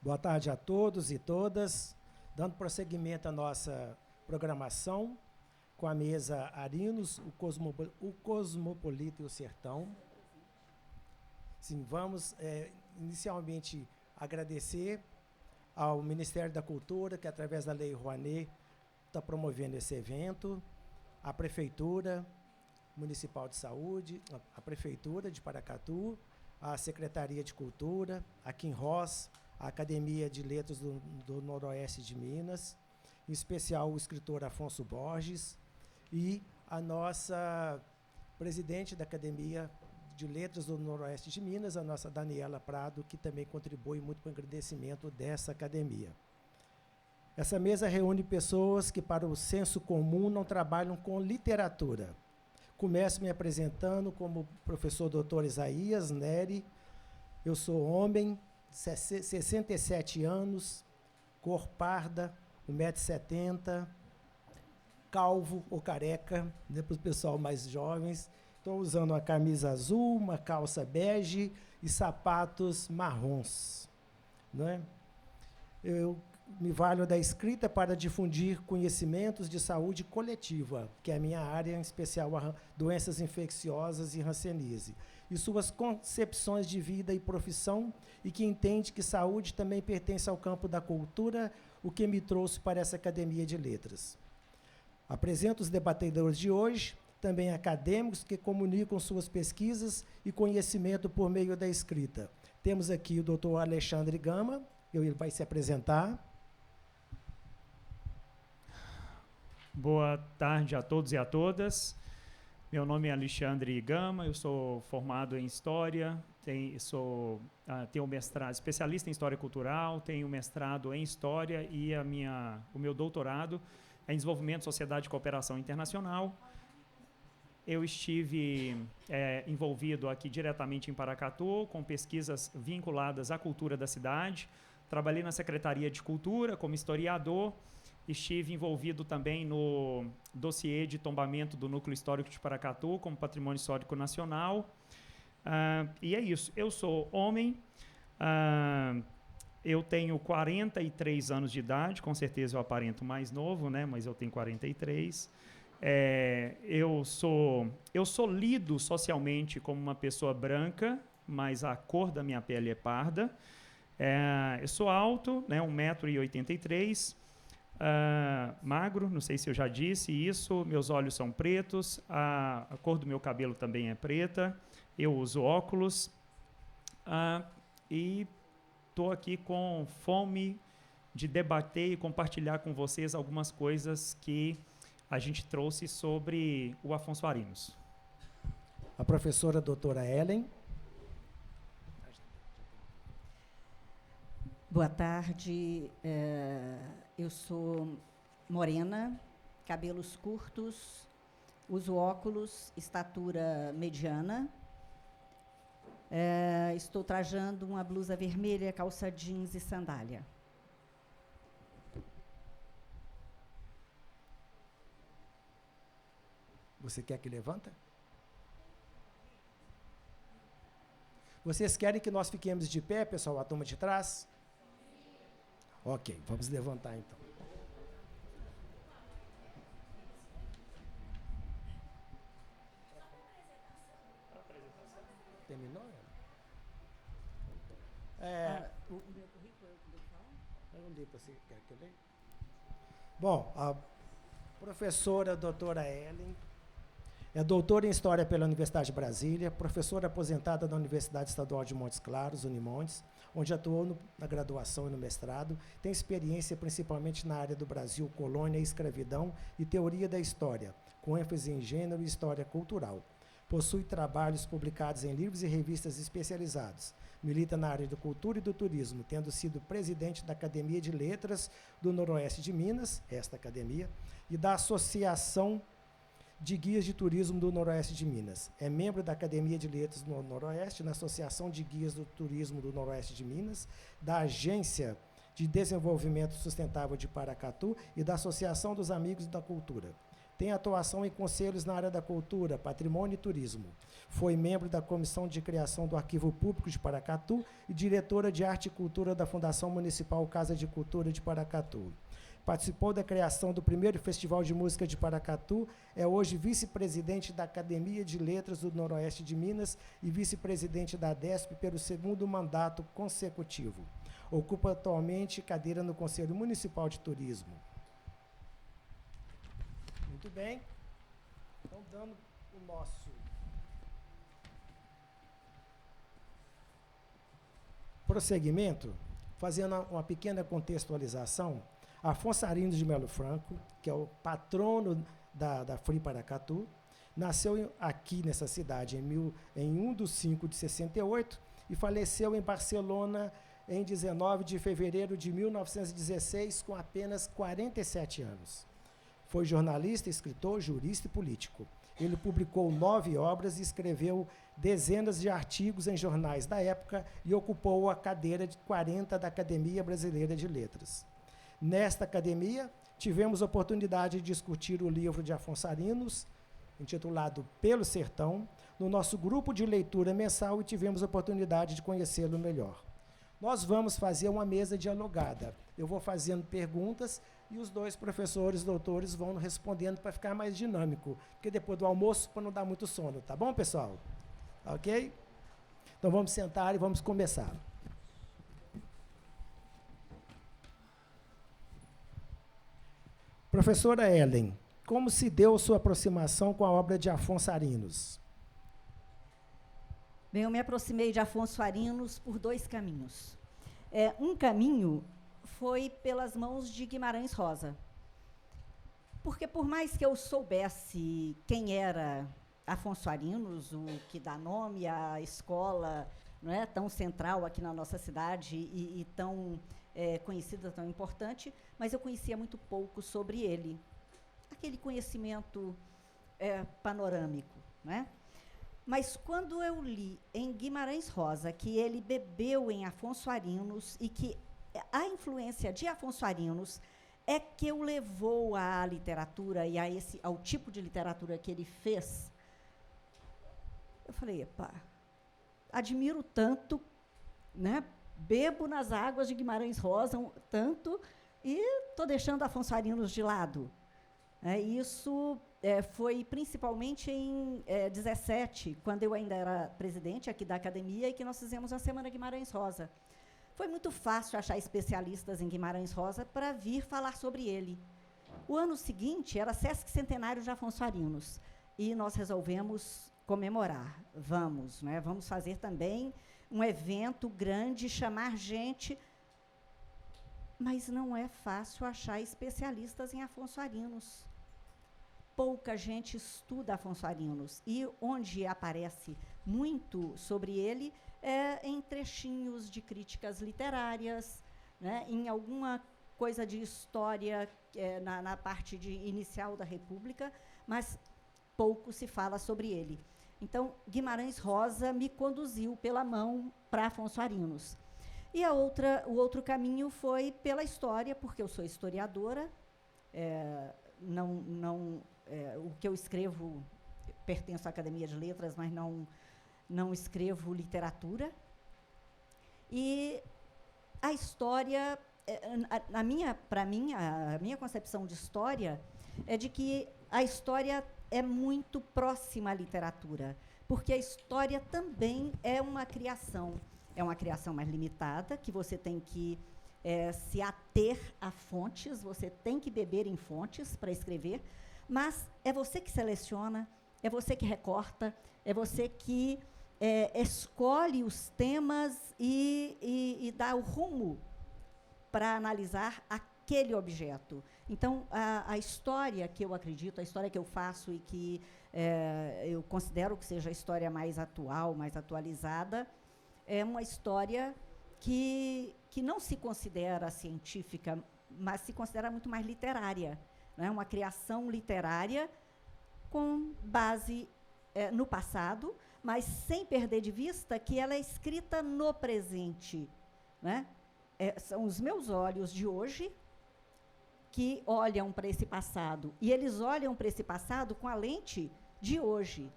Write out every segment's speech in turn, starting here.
Boa tarde a todos e todas. Dando prosseguimento à nossa programação com a mesa Arinos, o Cosmopolita e o Sertão. Sim, vamos inicialmente agradecer ao Ministério da Cultura, que através da Lei Rouanet está promovendo esse evento, à Prefeitura Municipal de Saúde, a Prefeitura de Paracatu, a Secretaria de Cultura, a Kinross, a Academia de Letras do Noroeste de Minas, em especial o escritor Afonso Borges, e a nossa presidente da Academia de Letras do Noroeste de Minas, a nossa Daniela Prado, que também contribui muito para o engrandecimento dessa academia. Essa mesa reúne pessoas que, para o senso comum, não trabalham com literatura. Começo me apresentando como professor Dr. Isaías Neri. Eu sou homem, 67 anos, cor parda, 1,70 m, calvo ou careca, né, para o pessoal mais jovens. Estou usando uma camisa azul, uma calça bege e sapatos marrons. Né? Eu me valho da escrita para difundir conhecimentos de saúde coletiva, que é a minha área, em especial a doenças infecciosas e hanseníase, e suas concepções de vida e profissão, e que entende que saúde também pertence ao campo da cultura, o que me trouxe para essa Academia de Letras. Apresento os debatedores de hoje, também acadêmicos que comunicam suas pesquisas e conhecimento por meio da escrita. Temos aqui o Dr. Alexandre Gama, ele vai se apresentar. Boa tarde a todos e a todas. Meu nome é Alexandre Gama, eu sou formado em História, tenho mestrado, especialista em História Cultural, tenho mestrado em História e o meu doutorado é em Desenvolvimento, Sociedade e Cooperação Internacional. Eu estive envolvido aqui diretamente em Paracatu com pesquisas vinculadas à cultura da cidade. Trabalhei na Secretaria de Cultura como historiador. Estive envolvido também no dossiê de tombamento do Núcleo Histórico de Paracatu como Patrimônio Histórico Nacional. E é isso. Eu sou homem. Eu tenho 43 anos de idade. Com certeza eu aparento mais novo, né? Mas eu tenho 43. Eu sou lido socialmente como uma pessoa branca, mas a cor da minha pele é parda. Eu sou alto, né, 1,83 m, magro, não sei se eu já disse isso, meus olhos são pretos, a cor do meu cabelo também é preta, eu uso óculos e estou aqui com fome de debater e compartilhar com vocês algumas coisas que a gente trouxe sobre o Afonso Arinos. A professora doutora Ellen. Boa tarde, eu sou morena, cabelos curtos, uso óculos, estatura mediana, estou trajando uma blusa vermelha, calça jeans e sandália. Você quer que levanta? Vocês querem que nós fiquemos de pé, pessoal, a turma de trás? Ok, vamos levantar então. Terminou? O meu currículo é o que eu falo? Eu não li para você, quer que eu leia? Bom, a professora doutora Ellen é doutora em História pela Universidade de Brasília, professora aposentada da Universidade Estadual de Montes Claros, Unimontes, onde atuou na graduação e no mestrado, tem experiência principalmente na área do Brasil, colônia e escravidão e teoria da história, com ênfase em gênero e história cultural. Possui trabalhos publicados em livros e revistas especializados. Milita na área da cultura e do turismo, tendo sido presidente da Academia de Letras do Noroeste de Minas, esta academia, e da Associação de Guias de Turismo do Noroeste de Minas. É membro da Academia de Letras do Noroeste, na Associação de Guias do Turismo do Noroeste de Minas, da Agência de Desenvolvimento Sustentável de Paracatu e da Associação dos Amigos da Cultura. Tem atuação em conselhos na área da cultura, patrimônio e turismo. Foi membro da Comissão de Criação do Arquivo Público de Paracatu e diretora de Arte e Cultura da Fundação Municipal Casa de Cultura de Paracatu. Participou da criação do primeiro Festival de Música de Paracatu, é hoje vice-presidente da Academia de Letras do Noroeste de Minas e vice-presidente da ADESP pelo 2º mandato consecutivo. Ocupa atualmente cadeira no Conselho Municipal de Turismo. Muito bem. Então, dando o nosso prosseguimento, fazendo uma pequena contextualização, Afonso Arinos de Melo Franco, que é o patrono da Free Paracatu, nasceu aqui nessa cidade em 1 de 5 de 68 e faleceu em Barcelona em 19 de fevereiro de 1916, com apenas 47 anos. Foi jornalista, escritor, jurista e político. Ele publicou 9 obras e escreveu dezenas de artigos em jornais da época e ocupou a cadeira de 40 da Academia Brasileira de Letras. Nesta academia, tivemos a oportunidade de discutir o livro de Afonso Arinos, intitulado Pelo Sertão, no nosso grupo de leitura mensal e tivemos a oportunidade de conhecê-lo melhor. Nós vamos fazer uma mesa dialogada. Eu vou fazendo perguntas e os 2 professores, doutores, vão respondendo para ficar mais dinâmico, porque depois do almoço, para não dar muito sono, tá bom, pessoal? Ok? Então vamos sentar e vamos começar. Professora Ellen, como se deu sua aproximação com a obra de Afonso Arinos? Bem, eu me aproximei de Afonso Arinos por 2 caminhos. Um caminho foi pelas mãos de Guimarães Rosa. Porque, por mais que eu soubesse quem era Afonso Arinos, o que dá nome à escola, não é, tão central aqui na nossa cidade e tão conhecida, tão importante, mas eu conhecia muito pouco sobre ele. Aquele conhecimento panorâmico, né? Mas quando eu li em Guimarães Rosa que ele bebeu em Afonso Arinos e que a influência de Afonso Arinos é que o levou à literatura e ao tipo de literatura que ele fez, eu falei, epa, admiro tanto, né? Bebo nas águas de Guimarães Rosa tanto e estou deixando Afonso Arinos de lado. Isso foi principalmente em 17, quando eu ainda era presidente aqui da academia e que nós fizemos a Semana Guimarães Rosa. Foi muito fácil achar especialistas em Guimarães Rosa para vir falar sobre ele. O ano seguinte era Sesc Centenário de Afonso Arinos e nós resolvemos comemorar. Vamos, né? Vamos fazer também um evento grande, chamar gente, mas não é fácil achar especialistas em Afonso Arinos. Pouca gente estuda Afonso Arinos, e onde aparece muito sobre ele é em trechinhos de críticas literárias, né, em alguma coisa de história na parte inicial da República, mas pouco se fala sobre ele. Então, Guimarães Rosa me conduziu pela mão para Afonso Arinos. E o outro caminho foi pela história, porque eu sou historiadora, o que eu escrevo, pertenço à Academia de Letras, mas não escrevo literatura. E a história, para mim, a minha concepção de história é de que a história é muito próxima à literatura, porque a história também é uma criação mais limitada, que você tem que se ater a fontes, você tem que beber em fontes para escrever, mas é você que seleciona, é você que recorta, é você que escolhe os temas e dá o rumo para analisar aquele objeto. Então, a história que eu acredito, a história que eu faço e que eu considero que seja a história mais atual, mais atualizada, é uma história que não se considera científica, mas se considera muito mais literária, né? Uma criação literária com base no passado, mas sem perder de vista que ela é escrita no presente, né? São os meus olhos de hoje que olham para esse passado. E eles olham para esse passado com a lente de hoje.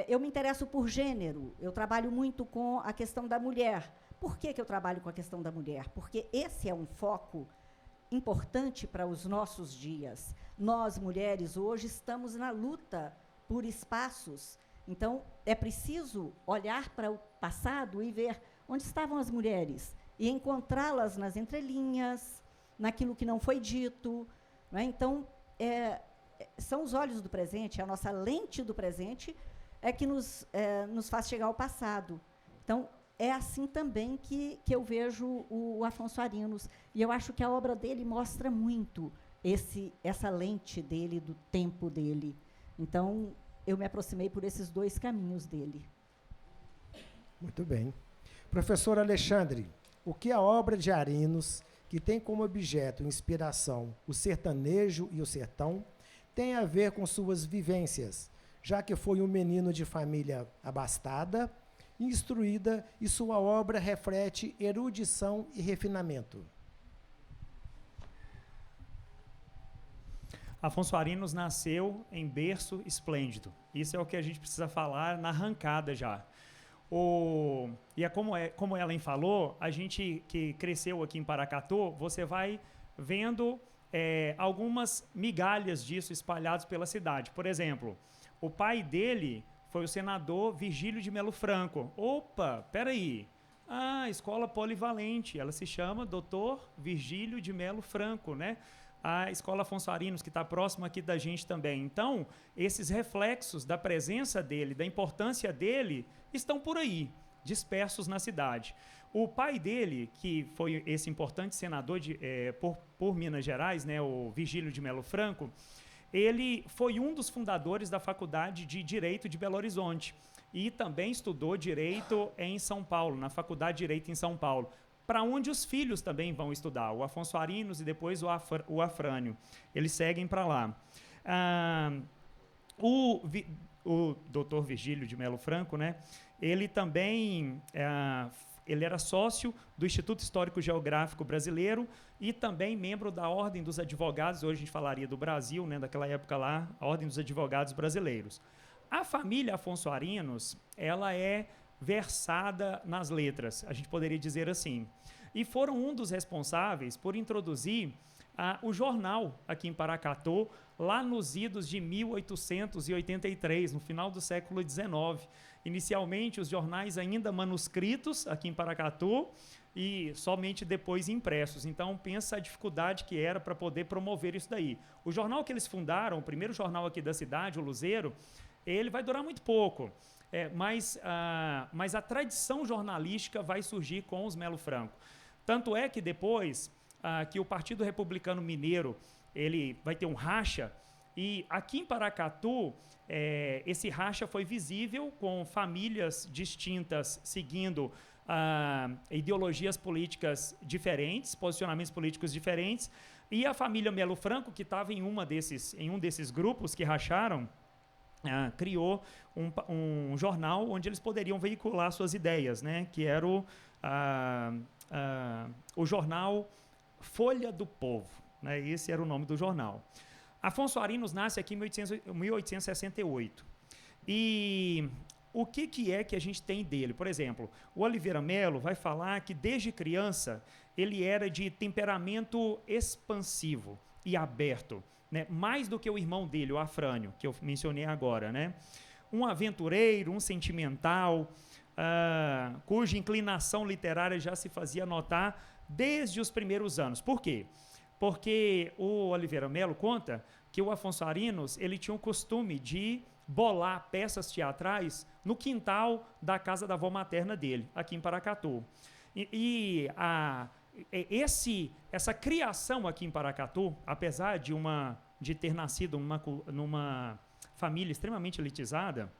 Eu me interesso por gênero, eu trabalho muito com a questão da mulher. Por que eu trabalho com a questão da mulher? Porque esse é um foco importante para os nossos dias. Nós, mulheres, hoje estamos na luta por espaços. Então, é preciso olhar para o passado e ver onde estavam as mulheres e encontrá-las nas entrelinhas, naquilo que não foi dito. Não é? Então, são os olhos do presente, a nossa lente do presente é que nos faz chegar ao passado. Então, é assim também que eu vejo o Afonso Arinos. E eu acho que a obra dele mostra muito essa lente dele, do tempo dele. Então, eu me aproximei por esses dois caminhos dele. Muito bem. Professor Alexandre, o que a obra de Arinos, que tem como objeto e inspiração o sertanejo e o sertão, tem a ver com suas vivências, já que foi um menino de família abastada, instruída, e sua obra reflete erudição e refinamento? Afonso Arinos nasceu em berço esplêndido. Isso é o que a gente precisa falar na arrancada já. E como a Ellen falou, a gente que cresceu aqui em Paracatu, você vai vendo algumas migalhas disso espalhadas pela cidade. Por exemplo, o pai dele foi o senador Virgílio de Melo Franco. Opa, peraí. Escola polivalente, ela se chama Dr. Virgílio de Melo Franco, né? A Escola Afonso Arinos, que está próxima aqui da gente também. Então, esses reflexos da presença dele, da importância dele, estão por aí, dispersos na cidade. O pai dele, que foi esse importante senador por Minas Gerais, né, o Virgílio de Melo Franco, ele foi um dos fundadores da Faculdade de Direito de Belo Horizonte e também estudou Direito em São Paulo, na Faculdade de Direito em São Paulo, para onde os filhos também vão estudar, o Afonso Arinos e depois o Afrânio. Eles seguem para lá. O doutor Virgílio de Melo Franco, né, ele também ele era sócio do Instituto Histórico Geográfico Brasileiro e também membro da Ordem dos Advogados, hoje a gente falaria do Brasil, né, daquela época lá, a Ordem dos Advogados Brasileiros. A família Afonso Arinos, ela é versada nas letras, a gente poderia dizer assim. E foram um dos responsáveis por introduzir o jornal aqui em Paracatu, lá nos idos de 1883, no final do século XIX. Inicialmente, os jornais ainda manuscritos aqui em Paracatu e somente depois impressos. Então, pensa a dificuldade que era para poder promover isso daí. O jornal que eles fundaram, o primeiro jornal aqui da cidade, o Luzeiro, ele vai durar muito pouco. Mas a tradição jornalística vai surgir com os Melo Franco. Tanto é que depois que o Partido Republicano Mineiro ele vai ter um racha, e aqui em Paracatu esse racha foi visível com famílias distintas seguindo ideologias políticas diferentes, posicionamentos políticos diferentes, e a família Melo Franco, que estava em um desses grupos que racharam, criou um jornal onde eles poderiam veicular suas ideias, né, que era o jornal Folha do Povo, né, esse era o nome do jornal. Afonso Arinos nasce aqui em 1868. E o que é que a gente tem dele? Por exemplo, o Oliveira Melo vai falar que desde criança ele era de temperamento expansivo e aberto, né? Mais do que o irmão dele, o Afrânio, que eu mencionei agora, né? Um aventureiro, um sentimental, cuja inclinação literária já se fazia notar desde os primeiros anos. Por quê? Porque o Oliveira Melo conta que o Afonso Arinos ele tinha o costume de bolar peças teatrais no quintal da casa da avó materna dele, aqui em Paracatu. Essa criação aqui em Paracatu, apesar de ter nascido numa família extremamente elitizada,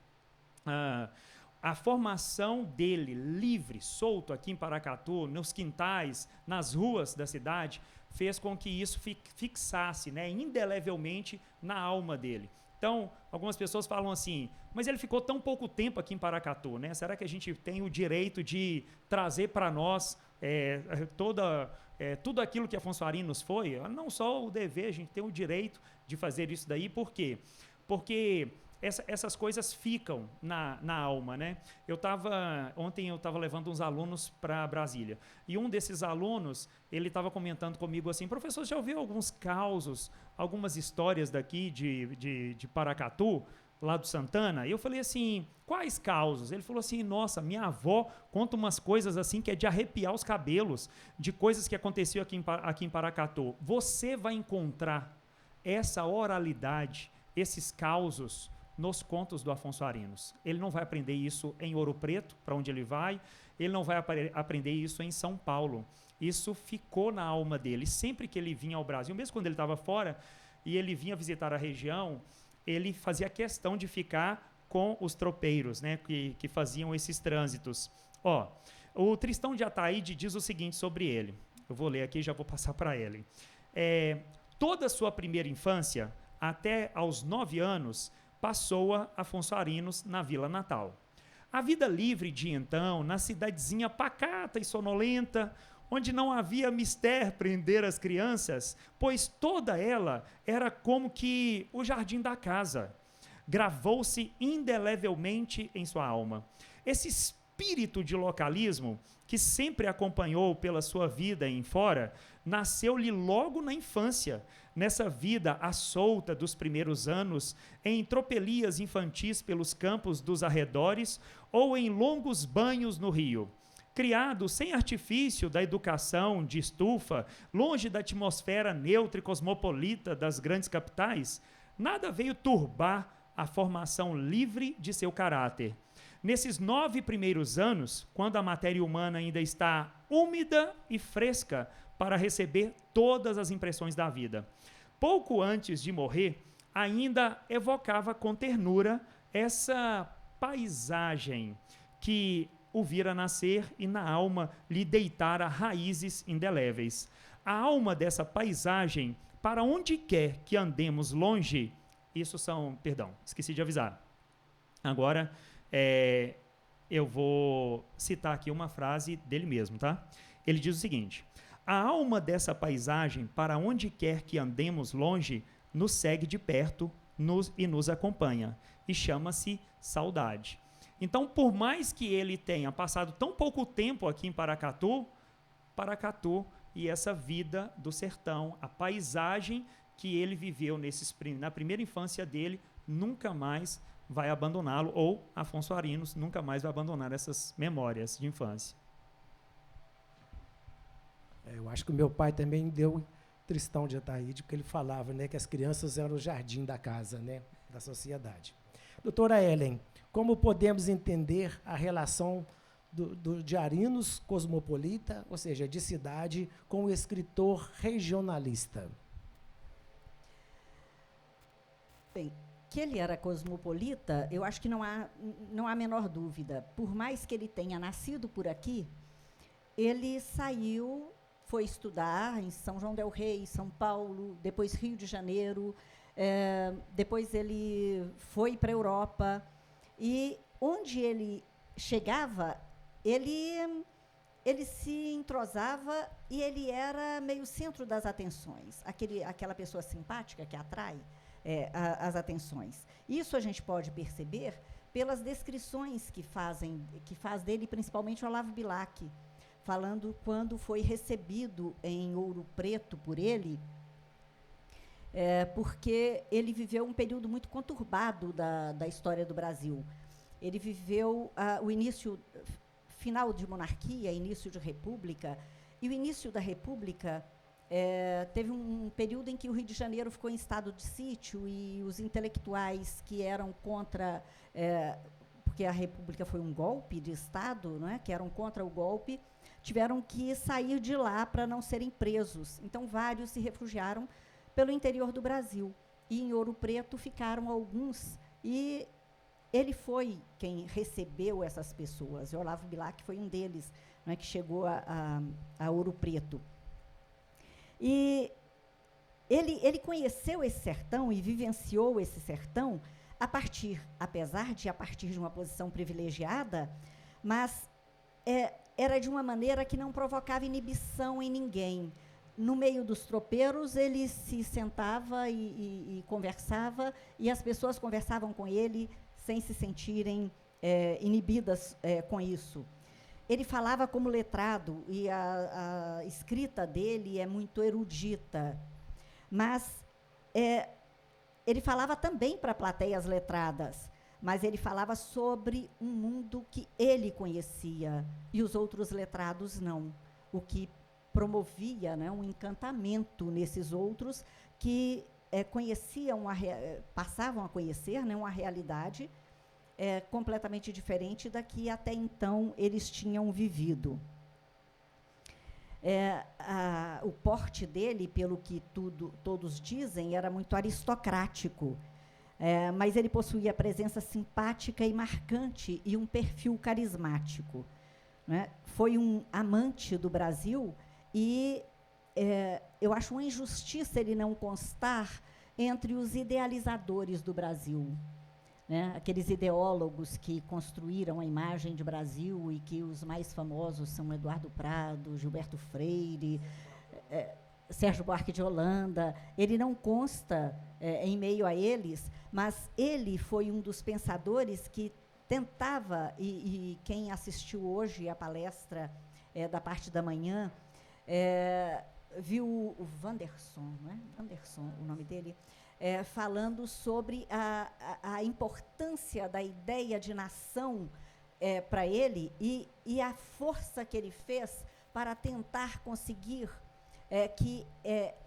a formação dele, livre, solto aqui em Paracatu, nos quintais, nas ruas da cidade, fez com que isso fixasse, né, indelevelmente na alma dele. Então, algumas pessoas falam assim, mas ele ficou tão pouco tempo aqui em Paracatu, né? Será que a gente tem o direito de trazer para nós tudo aquilo que Afonso Arinos foi, não só o dever, a gente tem o direito de fazer isso daí. Por quê? Porque essas coisas ficam na alma, né? Ontem eu estava levando uns alunos para Brasília, e um desses alunos, ele estava comentando comigo assim: professor, já ouviu alguns causos, algumas histórias daqui de Paracatu, lá do Santana? E eu falei assim: quais causos? Ele falou assim: nossa, minha avó conta umas coisas assim que é de arrepiar os cabelos, de coisas que aconteciam aqui em Paracatu. Você vai encontrar essa oralidade, esses causos, nos contos do Afonso Arinos. Ele não vai aprender isso em Ouro Preto, para onde ele vai, ele não vai aprender isso em São Paulo. Isso ficou na alma dele. Sempre que ele vinha ao Brasil, mesmo quando ele estava fora, e ele vinha visitar a região, ele fazia questão de ficar com os tropeiros, né, que faziam esses trânsitos. O Tristão de Ataíde diz o seguinte sobre ele. Eu vou ler aqui e já vou passar para ele. Toda a sua primeira infância, até aos 9 anos, passou-a Afonso Arinos na Vila Natal. A vida livre de então, na cidadezinha pacata e sonolenta, onde não havia mister prender as crianças, pois toda ela era como que o jardim da casa. Gravou-se indelevelmente em sua alma. Esse espírito de localismo, que sempre acompanhou pela sua vida em fora, nasceu-lhe logo na infância, nessa vida à solta dos primeiros anos, em tropelias infantis pelos campos dos arredores ou em longos banhos no rio. Criado sem artifício da educação de estufa, longe da atmosfera neutra e cosmopolita das grandes capitais, nada veio turbar a formação livre de seu caráter. Nesses 9 primeiros anos, quando a matéria humana ainda está úmida e fresca para receber todas as impressões da vida, pouco antes de morrer, ainda evocava com ternura essa paisagem que o vira nascer e na alma lhe deitara raízes indeléveis. A alma dessa paisagem, para onde quer que andemos longe, esqueci de avisar. Agora, eu vou citar aqui uma frase dele mesmo, tá? Ele diz o seguinte: a alma dessa paisagem, para onde quer que andemos longe, nos segue de perto e nos acompanha, e chama-se saudade. Então, por mais que ele tenha passado tão pouco tempo aqui em Paracatu e essa vida do sertão, a paisagem que ele viveu na primeira infância dele, nunca mais vai abandoná-lo, ou Afonso Arinos nunca mais vai abandonar essas memórias de infância. Eu acho que o meu pai também deu Tristão de Ataíde, porque ele falava, né, que as crianças eram o jardim da casa, né, da sociedade. Doutora Ellen, como podemos entender a relação de Arinos cosmopolita, ou seja, de cidade, com o escritor regionalista? Bem, que ele era cosmopolita, eu acho que não há a menor dúvida. Por mais que ele tenha nascido por aqui, ele saiu, foi estudar em São João del Rei, São Paulo, depois Rio de Janeiro, depois ele foi para a Europa, e onde ele chegava, ele se entrosava e ele era meio centro das atenções, aquela pessoa simpática que atrai as atenções. Isso a gente pode perceber pelas descrições que faz dele, principalmente o Olavo Bilac, falando quando foi recebido em Ouro Preto por ele, porque ele viveu um período muito conturbado da história do Brasil. Ele viveu o final de monarquia, início de república, e o início da república teve um período em que o Rio de Janeiro ficou em estado de sítio e os intelectuais que eram contra, porque a república foi um golpe de Estado, não é? Que eram contra o golpe, tiveram que sair de lá para não serem presos. Então, vários se refugiaram pelo interior do Brasil. E em Ouro Preto ficaram alguns. E ele foi quem recebeu essas pessoas. O Olavo Bilac foi um deles, não é, que chegou a Ouro Preto. E ele conheceu esse sertão e vivenciou esse sertão a partir de uma posição privilegiada, mas era de uma maneira que não provocava inibição em ninguém. No meio dos tropeiros, ele se sentava e conversava, e as pessoas conversavam com ele sem se sentirem inibidas com isso. Ele falava como letrado, e a escrita dele é muito erudita, mas ele falava também para plateias letradas, mas ele falava sobre um mundo que ele conhecia, e os outros letrados não, o que promovia, né, um encantamento nesses outros que conheciam, passavam a conhecer, né, uma realidade completamente diferente da que até então eles tinham vivido. O porte dele, pelo que todos dizem, era muito aristocrático, mas ele possuía presença simpática e marcante e um perfil carismático, né? Foi um amante do Brasil e eu acho uma injustiça ele não constar entre os idealizadores do Brasil, né? Aqueles ideólogos que construíram a imagem de Brasil e que os mais famosos são Eduardo Prado, Gilberto Freire, Sérgio Buarque de Holanda. Ele não consta em meio a eles, mas ele foi um dos pensadores que tentava, e quem assistiu hoje à palestra da parte da manhã, viu o Wanderson, não é? Wanderson, o nome dele, falando sobre a importância da ideia de nação para ele e a força que ele fez para tentar conseguir que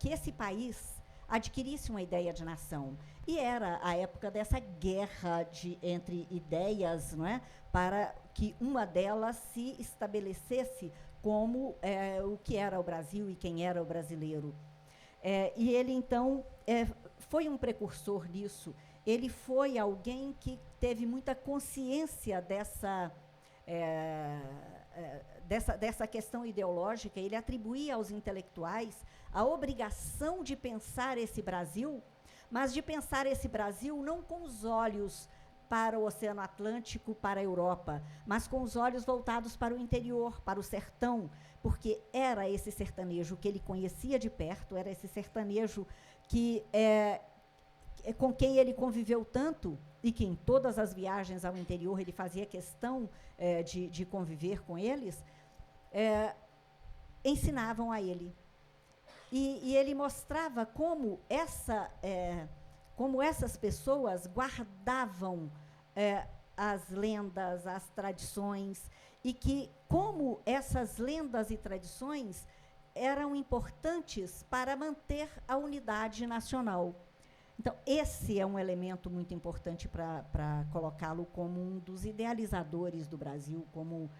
esse país adquirisse uma ideia de nação. E era a época dessa guerra entre ideias, não é? Para que uma delas se estabelecesse como o que era o Brasil e quem era o brasileiro. E ele, então, foi um precursor nisso. Ele foi alguém que teve muita consciência dessa questão ideológica. Ele atribuía aos intelectuais a obrigação de pensar esse Brasil, mas de pensar esse Brasil não com os olhos para o Oceano Atlântico, para a Europa, mas com os olhos voltados para o interior, para o sertão, porque era esse sertanejo que ele conhecia de perto, era esse sertanejo que com quem ele conviveu tanto, e que em todas as viagens ao interior ele fazia questão de conviver com eles, ensinavam a ele. E ele mostrava como essas pessoas guardavam as lendas, as tradições, e que como essas lendas e tradições eram importantes para manter a unidade nacional. Então, esse é um elemento muito importante para colocá-lo como um dos idealizadores do Brasil, como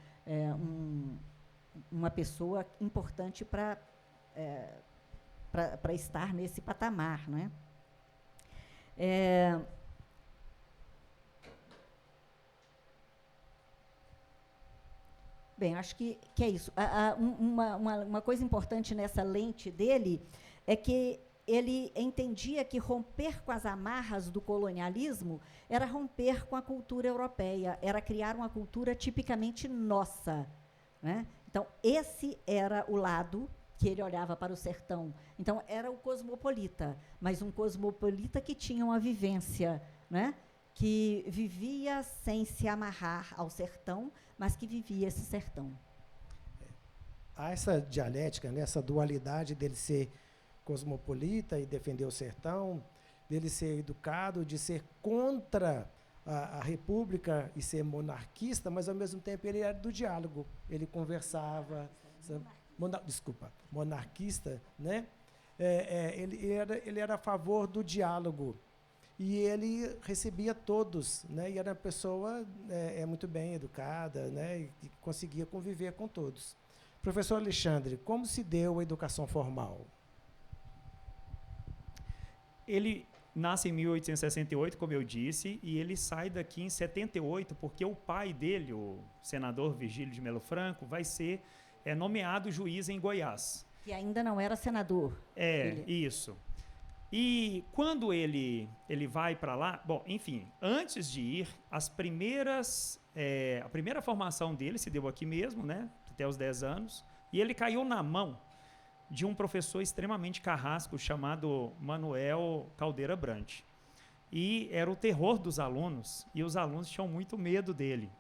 uma pessoa importante para estar nesse patamar, não é? Bem, acho que é isso. Uma coisa importante nessa lente dele é que ele entendia que romper com as amarras do colonialismo era romper com a cultura europeia, era criar uma cultura tipicamente nossa, né? Então, esse era o lado que ele olhava para o sertão. Então, era o cosmopolita, mas um cosmopolita que tinha uma vivência, né? Que vivia sem se amarrar ao sertão, mas que vivia esse sertão. Há essa dialética, né, essa dualidade dele ser cosmopolita e defender o sertão, dele ser educado, de ser contra a república e ser monarquista, mas, ao mesmo tempo, ele era do diálogo. Ele conversava... monarquista, né? Ele era a favor do diálogo. E ele recebia todos, né? E era uma pessoa muito bem educada, né? E conseguia conviver com todos. Professor Alexandre, como se deu a educação formal? Ele nasce em 1868, como eu disse, e ele sai daqui em 78, porque o pai dele, o senador Virgílio de Melo Franco, vai ser nomeado juiz em Goiás. Que ainda não era senador. Isso. E quando ele vai para lá, bom, enfim, antes de ir, a primeira formação dele se deu aqui mesmo, né? até os 10 anos, e ele caiu na mão de um professor extremamente carrasco chamado Manuel Caldeira Brant. E era o terror dos alunos, e os alunos tinham muito medo dele.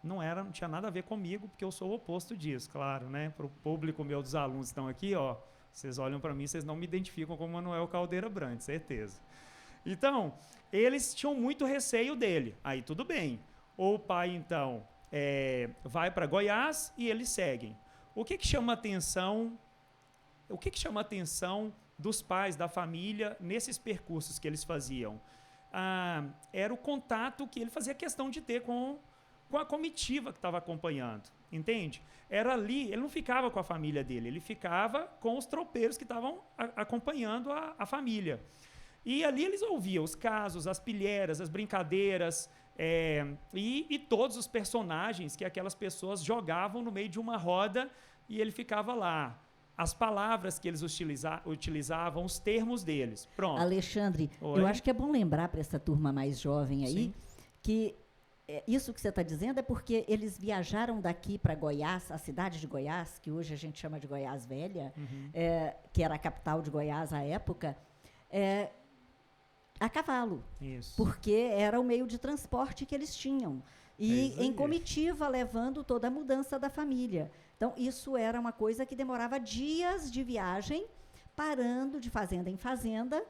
Não tinha nada a ver comigo, porque eu sou o oposto disso, claro, né? Para o público meu dos alunos que estão aqui, ó, vocês olham para mim, vocês não me identificam como Manuel Caldeira Brant, certeza. Então, eles tinham muito receio dele. Aí tudo bem. O pai, então, vai para Goiás e eles seguem. O que chama atenção? O que chama a atenção dos pais, da família, nesses percursos que eles faziam? Era o contato que ele fazia questão de ter com a comitiva que estava acompanhando, entende? Era ali, ele não ficava com a família dele, ele ficava com os tropeiros que estavam acompanhando a família. E ali eles ouviam os casos, as pilheiras, as brincadeiras, e todos os personagens que aquelas pessoas jogavam no meio de uma roda, e ele ficava lá. As palavras que eles utilizavam, os termos deles. Pronto. Alexandre, Oi? Eu acho que é bom lembrar para essa turma mais jovem aí, sim, que isso que você está dizendo é porque eles viajaram daqui para Goiás, a cidade de Goiás, que hoje a gente chama de Goiás Velha, que era a capital de Goiás à época, a cavalo. Isso. Porque era o meio de transporte que eles tinham. E em comitiva, levando toda a mudança da família. Então, isso era uma coisa que demorava dias de viagem, parando de fazenda em fazenda,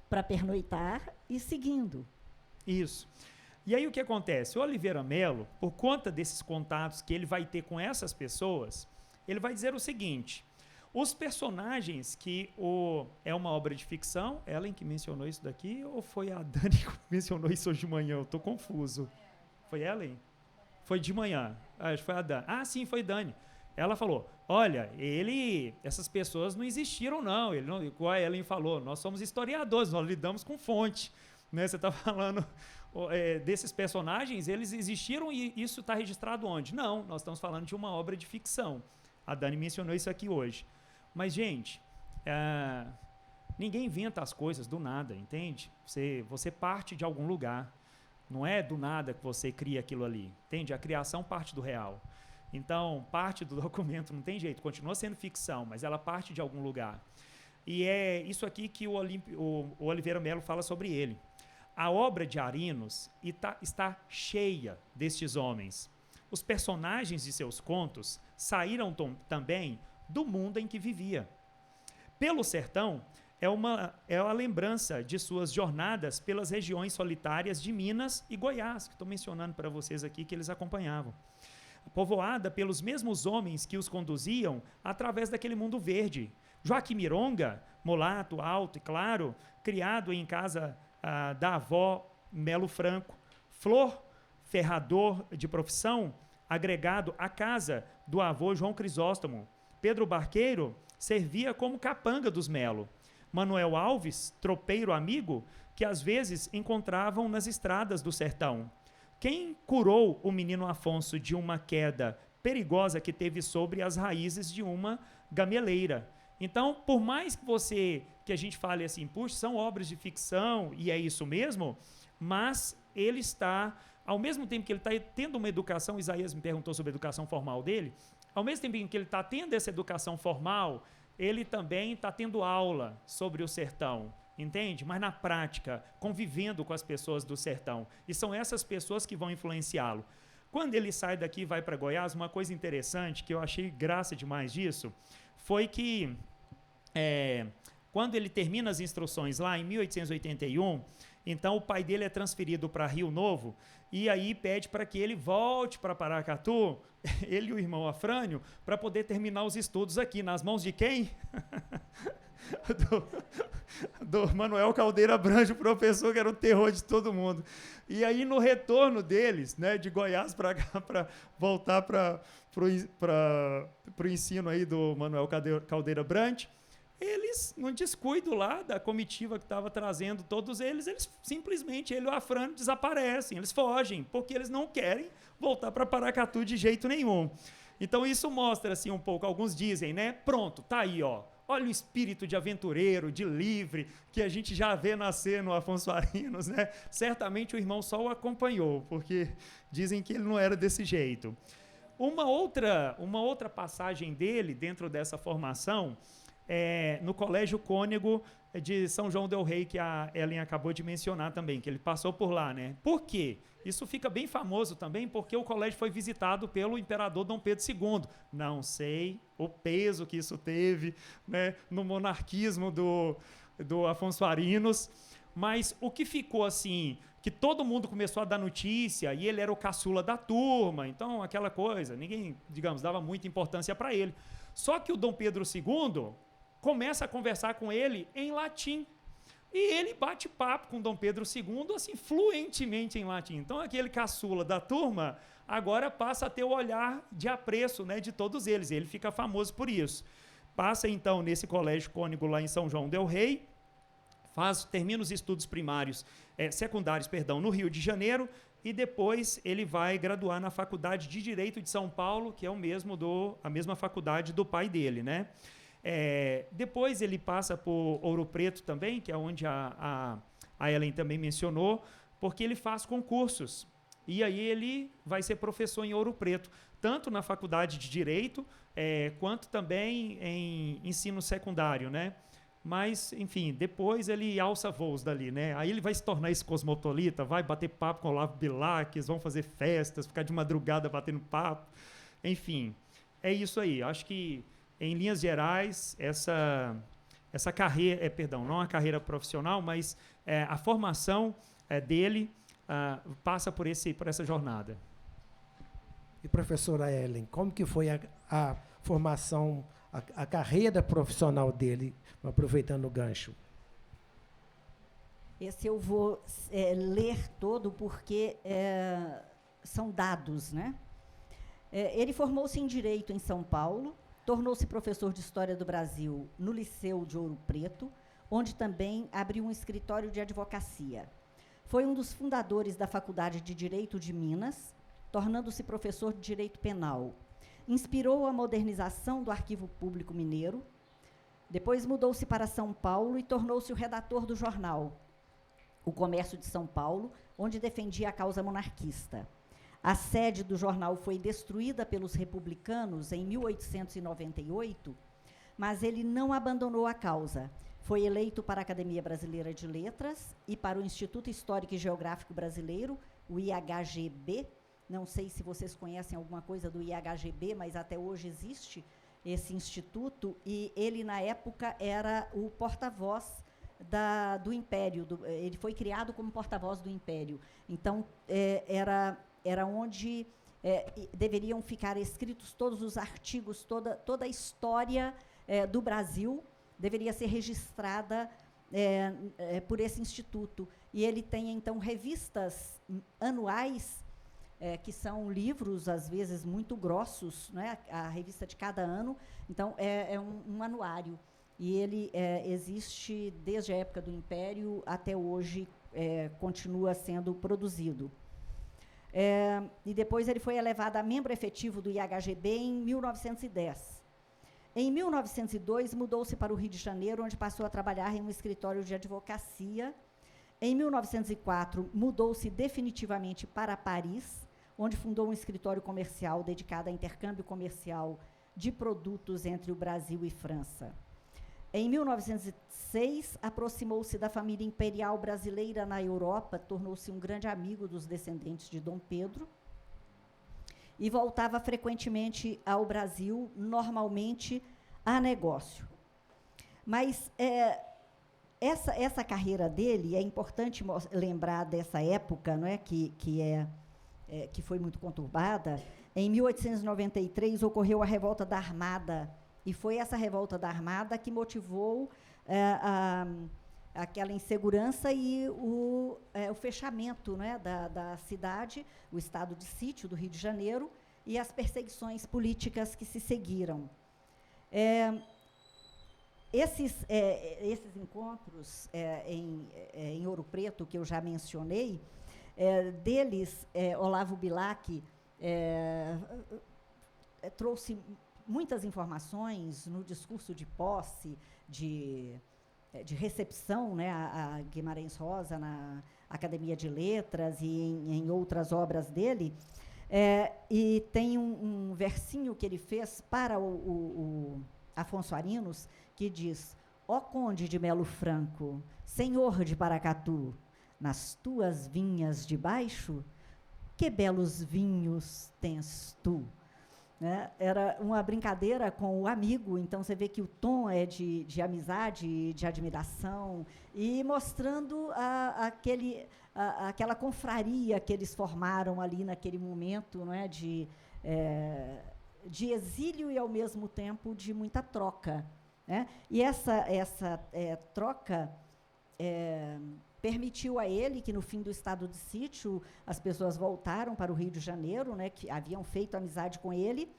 para pernoitar e seguindo. Isso. E aí o que acontece? O Oliveira Melo, por conta desses contatos que ele vai ter com essas pessoas, ele vai dizer o seguinte: os personagens que é uma obra de ficção, Ellen que mencionou isso daqui, ou foi a Dani que mencionou isso hoje de manhã? Eu estou confuso. Foi Ellen? Foi de manhã. Acho que foi a Dani. Ah, sim, foi Dani. Ela falou, olha, essas pessoas não existiram, não. Igual a Ellen falou, nós somos historiadores, nós lidamos com fonte. Né? Você está falando desses personagens, eles existiram e isso está registrado onde? Não, nós estamos falando de uma obra de ficção. A Dani mencionou isso aqui hoje. Mas, gente, ninguém inventa as coisas do nada, entende? Você parte de algum lugar. Não é do nada que você cria aquilo ali, entende? A criação parte do real. Então, parte do documento não tem jeito, continua sendo ficção, mas ela parte de algum lugar. E é isso aqui que o Oliveira Melo fala sobre ele. A obra de Arinos está cheia destes homens. Os personagens de seus contos saíram também do mundo em que vivia. Pelo sertão, é a lembrança de suas jornadas pelas regiões solitárias de Minas e Goiás, que estou mencionando para vocês aqui, que eles acompanhavam. Povoada pelos mesmos homens que os conduziam através daquele mundo verde. Joaquim Mironga, mulato, alto e claro, criado em casa da avó Melo Franco. Flor, ferrador de profissão, agregado à casa do avô João Crisóstomo. Pedro Barqueiro servia como capanga dos Melo. Manuel Alves, tropeiro amigo, que às vezes encontravam nas estradas do sertão. Quem curou o menino Afonso de uma queda perigosa que teve sobre as raízes de uma gameleira? Então, por mais que a gente fale assim, puxa, são obras de ficção e é isso mesmo, mas ele está, ao mesmo tempo que ele está tendo uma educação, Isaías me perguntou sobre a educação formal dele, ao mesmo tempo em que ele está tendo essa educação formal, ele também está tendo aula sobre o sertão, entende? Mas na prática, convivendo com as pessoas do sertão. E são essas pessoas que vão influenciá-lo. Quando ele sai daqui e vai para Goiás, uma coisa interessante, que eu achei graça demais disso, foi que quando ele termina as instruções lá em 1881, então o pai dele é transferido para Rio Novo e aí pede para que ele volte para Paracatu, ele e o irmão Afrânio, para poder terminar os estudos aqui. Nas mãos de quem? do Manuel Caldeira Brant, o professor que era o terror de todo mundo. E aí no retorno deles, né, de Goiás para cá, para voltar para o ensino aí do Manuel Caldeira Brant, eles, num descuido lá da comitiva que estava trazendo todos eles simplesmente, ele e o Afrânio desaparecem, eles fogem, porque eles não querem voltar para Paracatu de jeito nenhum. Então isso mostra assim um pouco, alguns dizem, né, pronto, tá aí, ó, olha o espírito de aventureiro, de livre, que a gente já vê nascer no Afonso Arinos, né? Certamente o irmão só o acompanhou, porque dizem que ele não era desse jeito. Uma outra passagem dele dentro dessa formação no Colégio Cônego de São João del Rei, que a Ellen acabou de mencionar também, que ele passou por lá, né? Por quê? Isso fica bem famoso também porque o colégio foi visitado pelo imperador Dom Pedro II. Não sei o peso que isso teve, né, no monarquismo do Afonso Arinos, mas o que ficou assim, que todo mundo começou a dar notícia, e ele era o caçula da turma, então aquela coisa, ninguém, digamos, dava muita importância para ele. Só que o Dom Pedro II começa a conversar com ele em latim. E ele bate papo com Dom Pedro II, assim, fluentemente em latim. Então, aquele caçula da turma agora passa a ter o olhar de apreço, né, de todos eles. Ele fica famoso por isso. Passa, então, nesse colégio cônego lá em São João del Rei, termina os estudos secundários, no Rio de Janeiro, e depois ele vai graduar na Faculdade de Direito de São Paulo, que é a mesma faculdade do pai dele, né? Depois ele passa por Ouro Preto também, que é onde a Ellen também mencionou, porque ele faz concursos. E aí ele vai ser professor em Ouro Preto, tanto na Faculdade de Direito, quanto também em ensino secundário, né? Mas, enfim, depois ele alça voos dali, né? Aí ele vai se tornar esse cosmopolita, vai bater papo com o Olavo Bilac, eles vão fazer festas, ficar de madrugada batendo papo. Enfim, é isso aí. Acho que, em linhas gerais, essa carreira, não a carreira profissional, mas a formação dele passa por essa jornada. E, professora Ellen, como que foi a formação, a carreira profissional dele, aproveitando o gancho? Esse eu vou ler todo, porque são dados, né? Ele formou-se em Direito em São Paulo, tornou-se professor de História do Brasil no Liceu de Ouro Preto, onde também abriu um escritório de advocacia. Foi um dos fundadores da Faculdade de Direito de Minas, tornando-se professor de Direito Penal. Inspirou a modernização do Arquivo Público Mineiro. Depois mudou-se para São Paulo e tornou-se o redator do jornal O Comércio de São Paulo, onde defendia a causa monarquista. A sede do jornal foi destruída pelos republicanos em 1898, mas ele não abandonou a causa. Foi eleito para a Academia Brasileira de Letras e para o Instituto Histórico e Geográfico Brasileiro, o IHGB. Não sei se vocês conhecem alguma coisa do IHGB, mas até hoje existe esse instituto, e ele, na época, era o porta-voz do Império. Ele foi criado como porta-voz do Império. Então, era onde deveriam ficar escritos todos os artigos, toda a história do Brasil deveria ser registrada por esse instituto. E ele tem, então, revistas anuais, que são livros, às vezes, muito grossos, né? A revista de cada ano. Então, é um anuário. E ele existe desde a época do Império até hoje, continua sendo produzido. E depois ele foi elevado a membro efetivo do IHGB em 1910. Em 1902, mudou-se para o Rio de Janeiro, onde passou a trabalhar em um escritório de advocacia. Em 1904, mudou-se definitivamente para Paris, onde fundou um escritório comercial dedicado a intercâmbio comercial de produtos entre o Brasil e França. Em 1906, aproximou-se da família imperial brasileira na Europa, tornou-se um grande amigo dos descendentes de Dom Pedro e voltava frequentemente ao Brasil, normalmente a negócio. Mas essa carreira dele, é importante lembrar dessa época, não é, que foi muito conturbada. Em 1893, ocorreu a Revolta da Armada, e foi essa Revolta da Armada que motivou aquela insegurança e o fechamento, né, da cidade, o estado de sítio do Rio de Janeiro, e as perseguições políticas que se seguiram. Esses encontros em Ouro Preto, que eu já mencionei, deles, Olavo Bilac trouxe muitas informações no discurso de posse, de recepção, né, a Guimarães Rosa na Academia de Letras e em outras obras dele, E tem um versinho que ele fez para o Afonso Arinos, que diz: ó conde de Melo Franco, senhor de Paracatu, nas tuas vinhas de baixo, que belos vinhos tens tu. Né? Era uma brincadeira com o amigo, então você vê que o tom é de amizade, de admiração, e mostrando aquela confraria que eles formaram ali naquele momento, não é? de exílio e, ao mesmo tempo, de muita troca. Né? E essa troca permitiu a ele que, no fim do estado de sítio, as pessoas voltaram para o Rio de Janeiro, né, que haviam feito amizade com ele,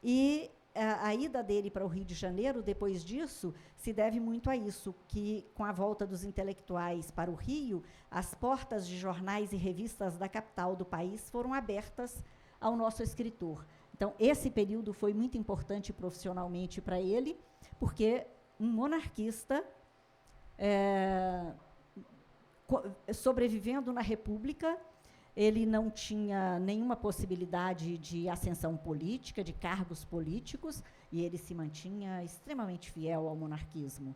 e a ida dele para o Rio de Janeiro, depois disso, se deve muito a isso, que, com a volta dos intelectuais para o Rio, as portas de jornais e revistas da capital do país foram abertas ao nosso escritor. Então, esse período foi muito importante profissionalmente para ele, porque um monarquista sobrevivendo na República, ele não tinha nenhuma possibilidade de ascensão política, de cargos políticos, e ele se mantinha extremamente fiel ao monarquismo.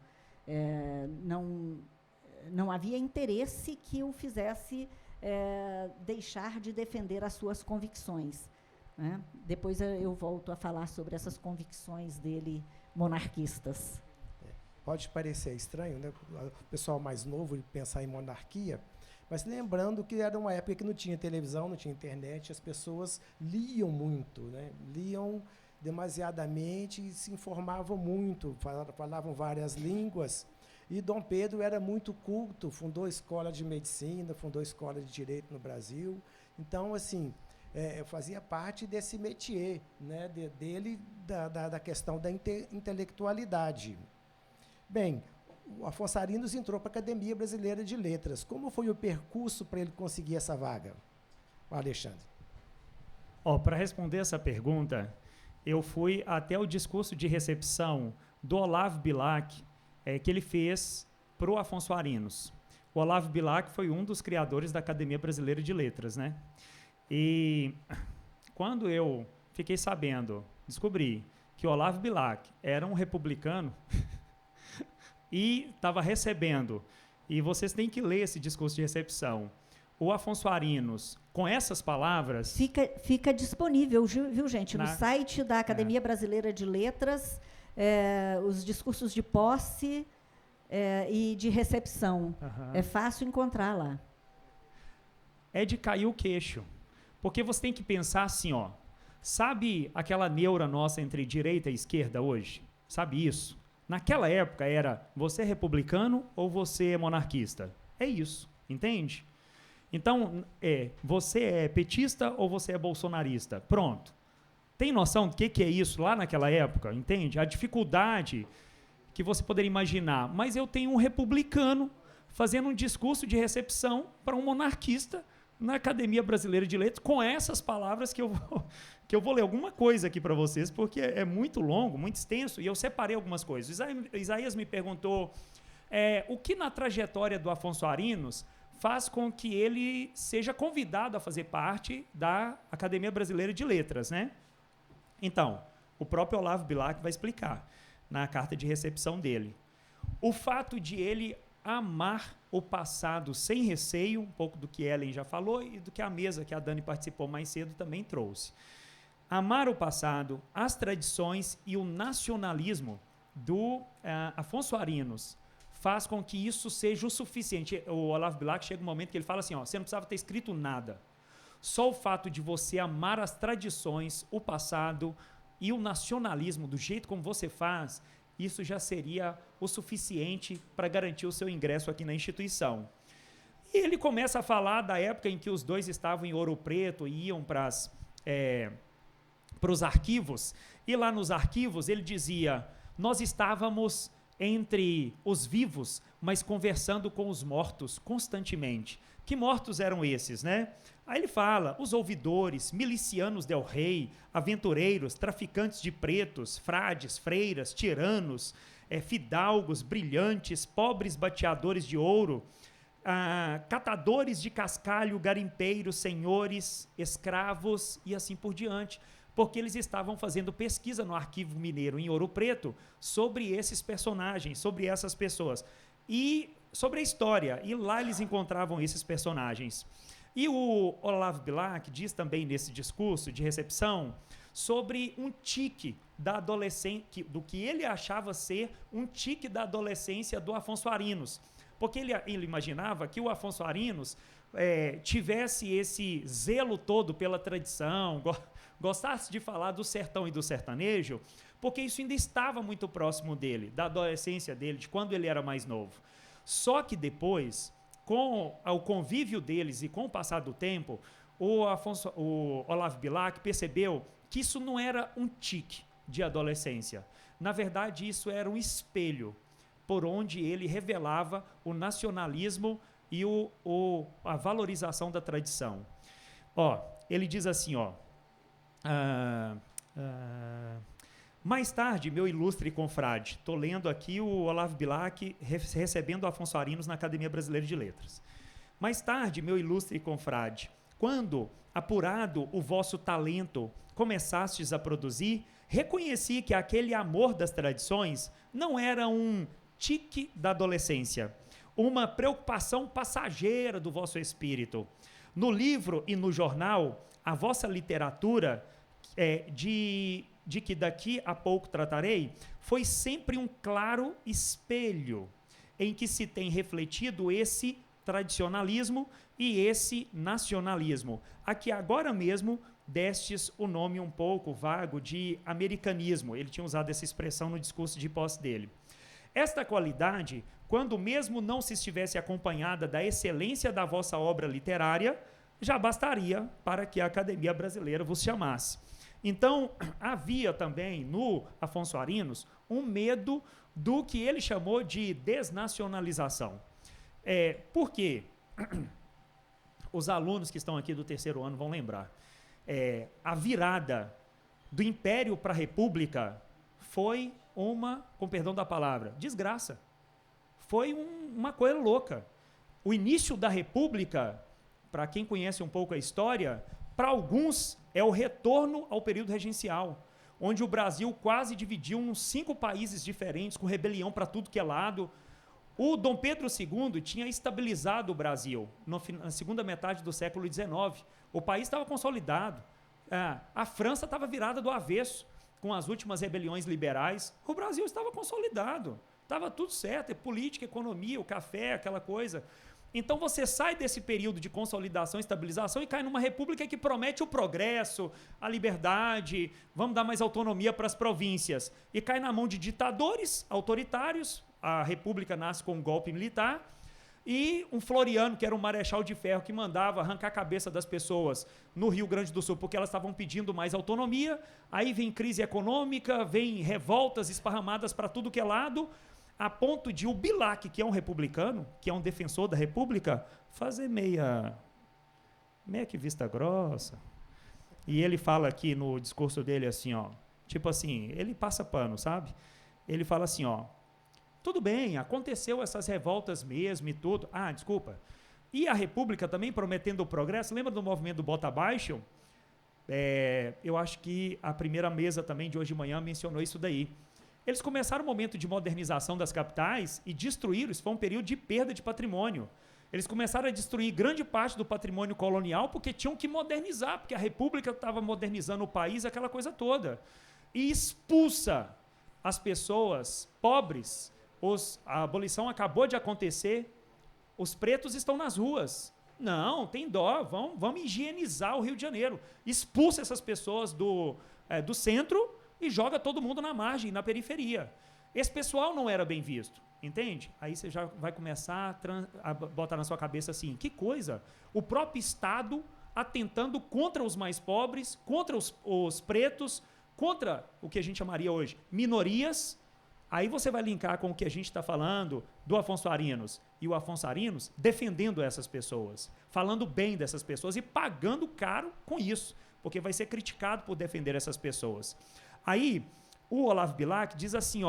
Não havia interesse que o fizesse deixar de defender as suas convicções. Né? Depois eu volto a falar sobre essas convicções dele monarquistas. Pode parecer estranho, né? O pessoal mais novo pensar em monarquia, mas lembrando que era uma época que não tinha televisão, não tinha internet, as pessoas liam muito, né? Liam demasiadamente e se informavam muito, falavam várias línguas. E Dom Pedro era muito culto, fundou escola de medicina, fundou escola de direito no Brasil. Então, assim, fazia parte desse métier, né, dele, da questão da intelectualidade. Bem, o Afonso Arinos entrou para a Academia Brasileira de Letras. Como foi o percurso para ele conseguir essa vaga? O Alexandre. Para responder essa pergunta, eu fui até o discurso de recepção do Olavo Bilac, que ele fez para o Afonso Arinos. O Olavo Bilac foi um dos criadores da Academia Brasileira de Letras, né? E quando eu fiquei sabendo, descobri que o Olavo Bilac era um republicano e estava recebendo, e vocês têm que ler esse discurso de recepção, o Afonso Arinos, com essas palavras... Fica disponível, viu, gente? No site da Academia Brasileira de Letras, os discursos de posse e de recepção. É fácil encontrar lá. É de cair o queixo. Porque você tem que pensar assim, sabe aquela neura nossa entre direita e esquerda hoje? Sabe isso? Naquela época era você é republicano ou você é monarquista? É isso, entende? Então, você é petista ou você é bolsonarista? Pronto. Tem noção do que é isso lá naquela época, entende? A dificuldade que você poderia imaginar. Mas eu tenho um republicano fazendo um discurso de recepção para um monarquista na Academia Brasileira de Letras, com essas palavras que eu vou ler alguma coisa aqui para vocês, porque é muito longo, muito extenso, e eu separei algumas coisas. Isaías me perguntou o que na trajetória do Afonso Arinos faz com que ele seja convidado a fazer parte da Academia Brasileira de Letras, né? Então, o próprio Olavo Bilac vai explicar na carta de recepção dele. O fato de ele amar o passado sem receio, um pouco do que Ellen já falou e do que a mesa que a Dani participou mais cedo também trouxe. Amar o passado, as tradições e o nacionalismo do Afonso Arinos faz com que isso seja o suficiente. O Olavo Bilac chega um momento que ele fala assim, você não precisava ter escrito nada. Só o fato de você amar as tradições, o passado e o nacionalismo do jeito como você faz, isso já seria o suficiente para garantir o seu ingresso aqui na instituição. E ele começa a falar da época em que os dois estavam em Ouro Preto e iam para os arquivos, e lá nos arquivos ele dizia, nós estávamos entre os vivos, mas conversando com os mortos constantemente. Que mortos eram esses, né? Aí ele fala, os ouvidores, milicianos del rei, aventureiros, traficantes de pretos, frades, freiras, tiranos, fidalgos, brilhantes, pobres bateadores de ouro, catadores de cascalho, garimpeiros, senhores, escravos e assim por diante, porque eles estavam fazendo pesquisa no Arquivo Mineiro, em Ouro Preto, sobre esses personagens, sobre essas pessoas, e sobre a história, e lá eles encontravam esses personagens. E o Olavo Bilac diz também nesse discurso de recepção sobre um tique da adolescência, do que ele achava ser um tique da adolescência do Afonso Arinos, porque ele imaginava que o Afonso Arinos tivesse esse zelo todo pela tradição, gostasse de falar do sertão e do sertanejo, porque isso ainda estava muito próximo dele, da adolescência dele, de quando ele era mais novo. Só que depois, com o convívio deles e com o passar do tempo, o Olavo Bilac percebeu que isso não era um tique de adolescência. Na verdade, isso era um espelho por onde ele revelava o nacionalismo e a valorização da tradição. Ele diz assim, mais tarde, meu ilustre confrade, estou lendo aqui o Olavo Bilac recebendo o Afonso Arinos na Academia Brasileira de Letras. Mais tarde, meu ilustre confrade, quando, apurado o vosso talento, começastes a produzir, reconheci que aquele amor das tradições não era um tique da adolescência, uma preocupação passageira do vosso espírito. No livro e no jornal, a vossa literatura, de que daqui a pouco tratarei, foi sempre um claro espelho em que se tem refletido esse tradicionalismo e esse nacionalismo, a que agora mesmo destes o nome um pouco vago de americanismo. Ele tinha usado essa expressão no discurso de posse dele. Esta qualidade, quando mesmo não se estivesse acompanhada da excelência da vossa obra literária, já bastaria para que a Academia Brasileira vos chamasse. Então, havia também no Afonso Arinos um medo do que ele chamou de desnacionalização. Por quê? Os alunos que estão aqui do terceiro ano vão lembrar. A virada do Império para a República foi com perdão da palavra, desgraça. Foi uma coisa louca. O início da República, para quem conhece um pouco a história, para alguns é o retorno ao período regencial, onde o Brasil quase dividiu uns 5 países diferentes, com rebelião para tudo que é lado. O Dom Pedro II tinha estabilizado o Brasil na segunda metade do século XIX. O país estava consolidado. A França estava virada do avesso, com as últimas rebeliões liberais. O Brasil estava consolidado. Estava tudo certo, política, economia, o café, aquela coisa. Então você sai desse período de consolidação e estabilização e cai numa república que promete o progresso, a liberdade, vamos dar mais autonomia para as províncias. E cai na mão de ditadores autoritários. A república nasce com um golpe militar. E um Floriano, que era um marechal de ferro, que mandava arrancar a cabeça das pessoas no Rio Grande do Sul, porque elas estavam pedindo mais autonomia. Aí vem crise econômica, vem revoltas esparramadas para tudo que é lado, a ponto de o Bilac, que é um republicano, que é um defensor da República, fazer meia que vista grossa. E ele fala aqui no discurso dele assim, tipo assim, ele passa pano, sabe? Ele fala assim, tudo bem, aconteceu essas revoltas mesmo e tudo. Desculpa. E a República também prometendo o progresso. Lembra do movimento do Bota Abaixo? Eu acho que a primeira mesa também de hoje de manhã mencionou isso daí. Eles começaram o momento de modernização das capitais e destruíram. Isso foi um período de perda de patrimônio. Eles começaram a destruir grande parte do patrimônio colonial porque tinham que modernizar, porque a República estava modernizando o país, aquela coisa toda. E expulsa as pessoas pobres. A abolição acabou de acontecer, os pretos estão nas ruas. Não, tem dó, vamos higienizar o Rio de Janeiro. Expulsa essas pessoas do centro e joga todo mundo na margem, na periferia. Esse pessoal não era bem visto, entende? Aí você já vai começar a botar na sua cabeça assim, que coisa, o próprio Estado atentando contra os mais pobres, contra os pretos, contra o que a gente chamaria hoje minorias. Aí você vai linkar com o que a gente está falando do Afonso Arinos. E o Afonso Arinos defendendo essas pessoas, falando bem dessas pessoas e pagando caro com isso, porque vai ser criticado por defender essas pessoas. Aí o Olavo Bilac diz assim,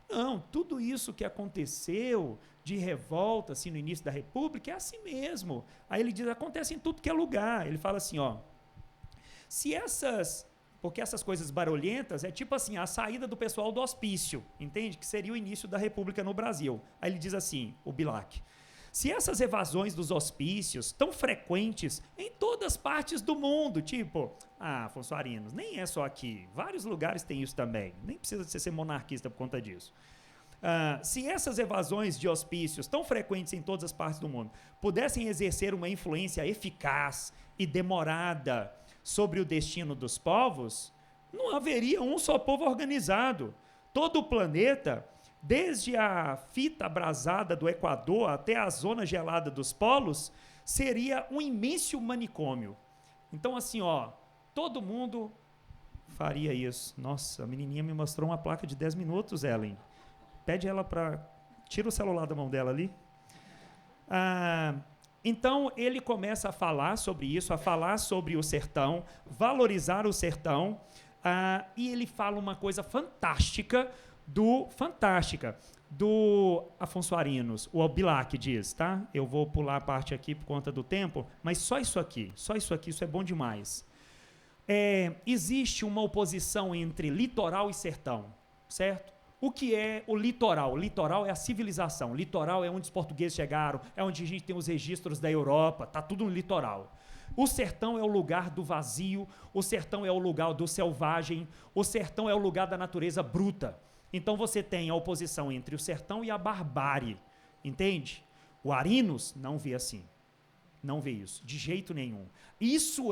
Não, tudo isso que aconteceu de revolta assim, no início da República é assim mesmo. Aí ele diz, acontece em tudo que é lugar. Ele fala assim, ó, porque essas coisas barulhentas é tipo assim, a saída do pessoal do hospício, entende? Que seria o início da República no Brasil. Aí ele diz assim, o Bilac, se essas evasões dos hospícios tão frequentes em todas partes do mundo, tipo, Afonso Arinos, nem é só aqui, vários lugares tem isso também, nem precisa ser monarquista por conta disso. Se essas evasões de hospícios tão frequentes em todas as partes do mundo pudessem exercer uma influência eficaz e demorada sobre o destino dos povos, não haveria um só povo organizado. Todo o planeta, desde a fita abrasada do Equador até a zona gelada dos polos, seria um imenso manicômio. Então, assim, ó, todo mundo faria isso. Nossa, a menininha me mostrou uma placa de 10 minutos, Ellen. Pede ela para... Tira o celular da mão dela ali. Então, ele começa a falar sobre isso, a falar sobre o sertão, valorizar o sertão, e ele fala uma coisa fantástica do Afonso Arinos. O Bilac diz, tá? Eu vou pular a parte aqui por conta do tempo, mas só isso aqui, isso é bom demais. Existe uma oposição entre litoral e sertão, certo? O que é o litoral? O litoral é a civilização. O litoral é onde os portugueses chegaram, é onde a gente tem os registros da Europa, está tudo no litoral. O sertão é o lugar do vazio, o sertão é o lugar do selvagem, o sertão é o lugar da natureza bruta. Então você tem a oposição entre o sertão e a barbárie, entende? O Arinos não vê assim, não vê isso, de jeito nenhum. Isso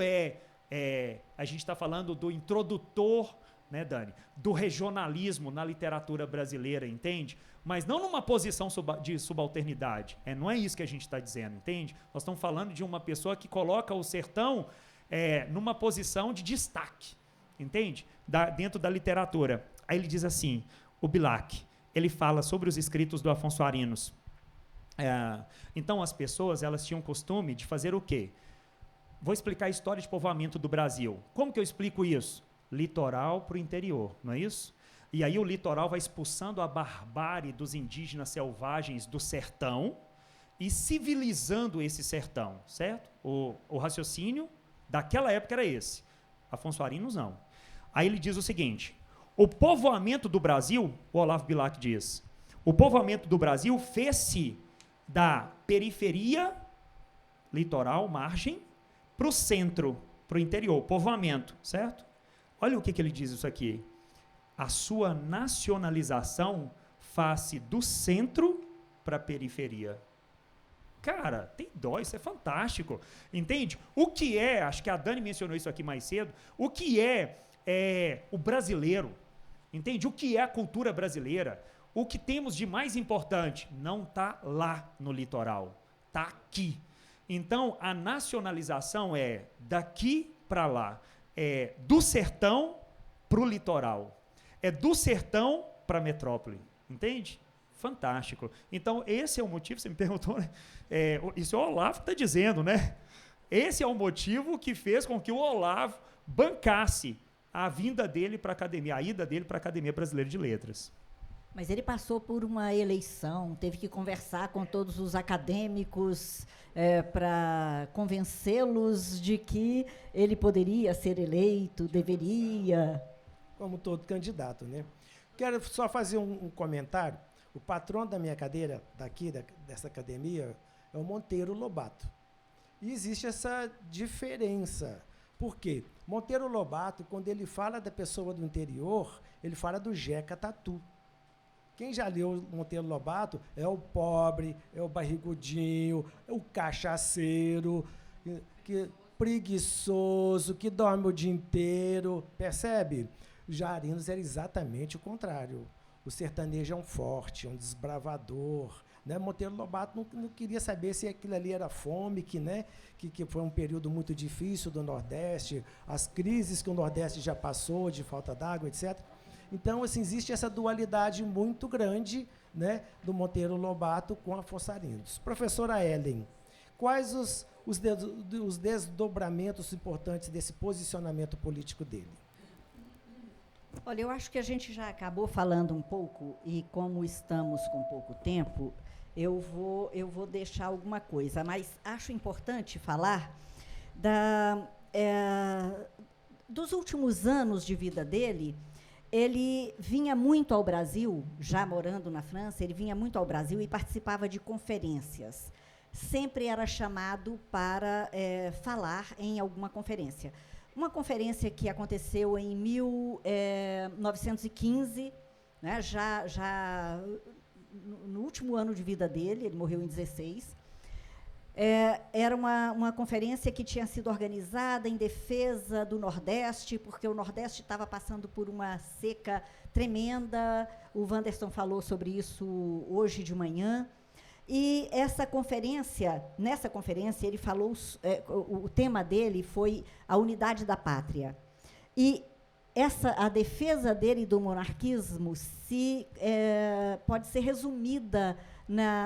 a gente está falando do introdutor, né, Dani, do regionalismo na literatura brasileira, entende? Mas não numa posição de subalternidade, não é isso que a gente está dizendo, entende? Nós estamos falando de uma pessoa que coloca o sertão numa posição de destaque, entende? Dentro da literatura. Aí ele diz assim, o Bilac, ele fala sobre os escritos do Afonso Arinos. Então as pessoas, elas tinham costume de fazer o quê? Vou explicar a história de povoamento do Brasil. Como que eu explico isso? Litoral para o interior, não é isso? E aí o litoral vai expulsando a barbárie dos indígenas selvagens do sertão e civilizando esse sertão, certo? O raciocínio daquela época era esse. Afonso Arinos não. Aí ele diz o seguinte, o povoamento do Brasil, o Olavo Bilac diz, o povoamento do Brasil fez-se da periferia, litoral, margem, para o centro, para o interior, povoamento, certo? Olha o que ele diz isso aqui. A sua nacionalização faz-se do centro para a periferia. Cara, tem dó, isso é fantástico. Entende? O que acho que a Dani mencionou isso aqui mais cedo, o que é o brasileiro? Entende? O que é a cultura brasileira? O que temos de mais importante não está lá no litoral, está aqui. Então, a nacionalização é daqui para lá. É do sertão para o litoral. É do sertão para a metrópole. Entende? Fantástico. Então, esse é o motivo, você me perguntou, né? Isso é o Olavo que está dizendo, né? Esse é o motivo que fez com que o Olavo bancasse a vinda dele para a academia, a ida dele para a Academia Brasileira de Letras. Mas ele passou por uma eleição, teve que conversar com todos os acadêmicos para convencê-los de que ele poderia ser eleito, deveria. Como todo candidato, né? Quero só fazer um comentário. O patrono da minha cadeira, dessa academia, é o Monteiro Lobato. E existe essa diferença. Por quê? Monteiro Lobato, quando ele fala da pessoa do interior, ele fala do Jeca Tatu. Quem já leu Monteiro Lobato é o pobre, é o barrigudinho, é o cachaceiro, que preguiçoso, que dorme o dia inteiro, percebe? Já Arinos era exatamente o contrário. O sertanejo é um forte, é um desbravador. Né? Monteiro Lobato não queria saber se aquilo ali era fome, que foi um período muito difícil do Nordeste, as crises que o Nordeste já passou, de falta d'água, etc. Então, assim, existe essa dualidade muito grande, né, do Monteiro Lobato com Afonso Arinos. Professora Ellen, quais os desdobramentos importantes desse posicionamento político dele? Olha, eu acho que a gente já acabou falando um pouco, e como estamos com pouco tempo, eu vou deixar alguma coisa, mas acho importante falar dos últimos anos de vida dele. Ele vinha muito ao Brasil, já morando na França, ele vinha muito ao Brasil e participava de conferências. Sempre era chamado para falar em alguma conferência. Uma conferência que aconteceu em 1915, né, já no último ano de vida dele, ele morreu em 16. Era uma conferência que tinha sido organizada em defesa do Nordeste, porque o Nordeste estava passando por uma seca tremenda. O Wanderson falou sobre isso hoje de manhã. E nessa conferência, ele falou, o tema dele foi a unidade da pátria. E a defesa dele do monarquismo pode ser resumida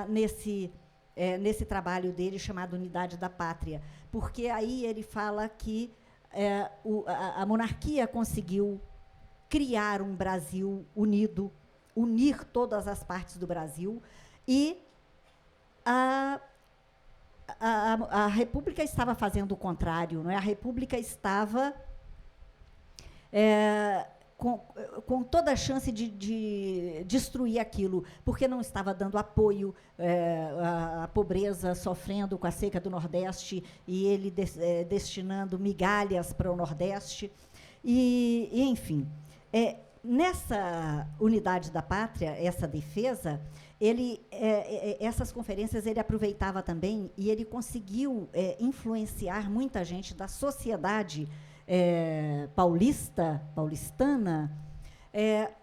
nesse trabalho dele chamado Unidade da Pátria, porque aí ele fala que a monarquia conseguiu criar um Brasil unido, unir todas as partes do Brasil, e a República estava fazendo o contrário, não é? A República estava com toda a chance de destruir aquilo, porque não estava dando apoio à pobreza, sofrendo com a seca do Nordeste, e ele destinando migalhas para o Nordeste. Enfim, nessa unidade da pátria, essa defesa, essas conferências ele aproveitava também, e ele conseguiu influenciar muita gente da sociedade paulistana,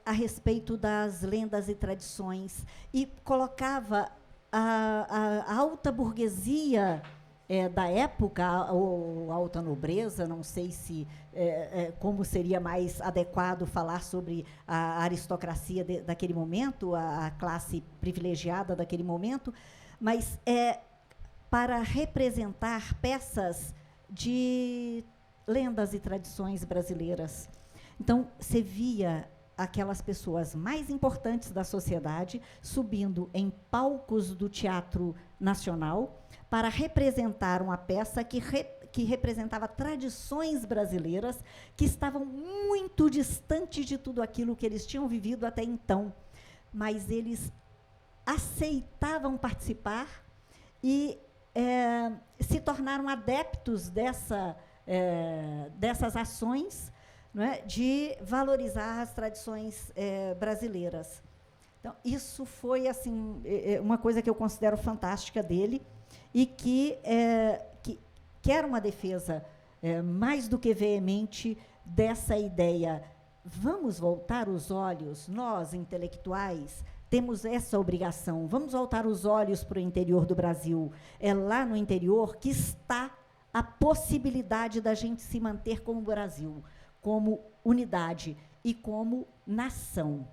a respeito das lendas e tradições, e colocava a alta burguesia da época, ou alta nobreza, não sei como seria mais adequado falar sobre a aristocracia daquele momento, a classe privilegiada daquele momento, mas para representar peças de lendas e tradições brasileiras. Então, você via aquelas pessoas mais importantes da sociedade subindo em palcos do Teatro Nacional para representar uma peça que representava tradições brasileiras que estavam muito distantes de tudo aquilo que eles tinham vivido até então. Mas eles aceitavam participar e se tornaram adeptos dessas ações, não é, de valorizar as tradições brasileiras. Então, isso foi assim, uma coisa que eu considero fantástica dele, e que era uma defesa mais do que veemente dessa ideia. Vamos voltar os olhos, nós, intelectuais, temos essa obrigação, vamos voltar os olhos para o interior do Brasil. É lá no interior que está a possibilidade da gente se manter como Brasil, como unidade e como nação.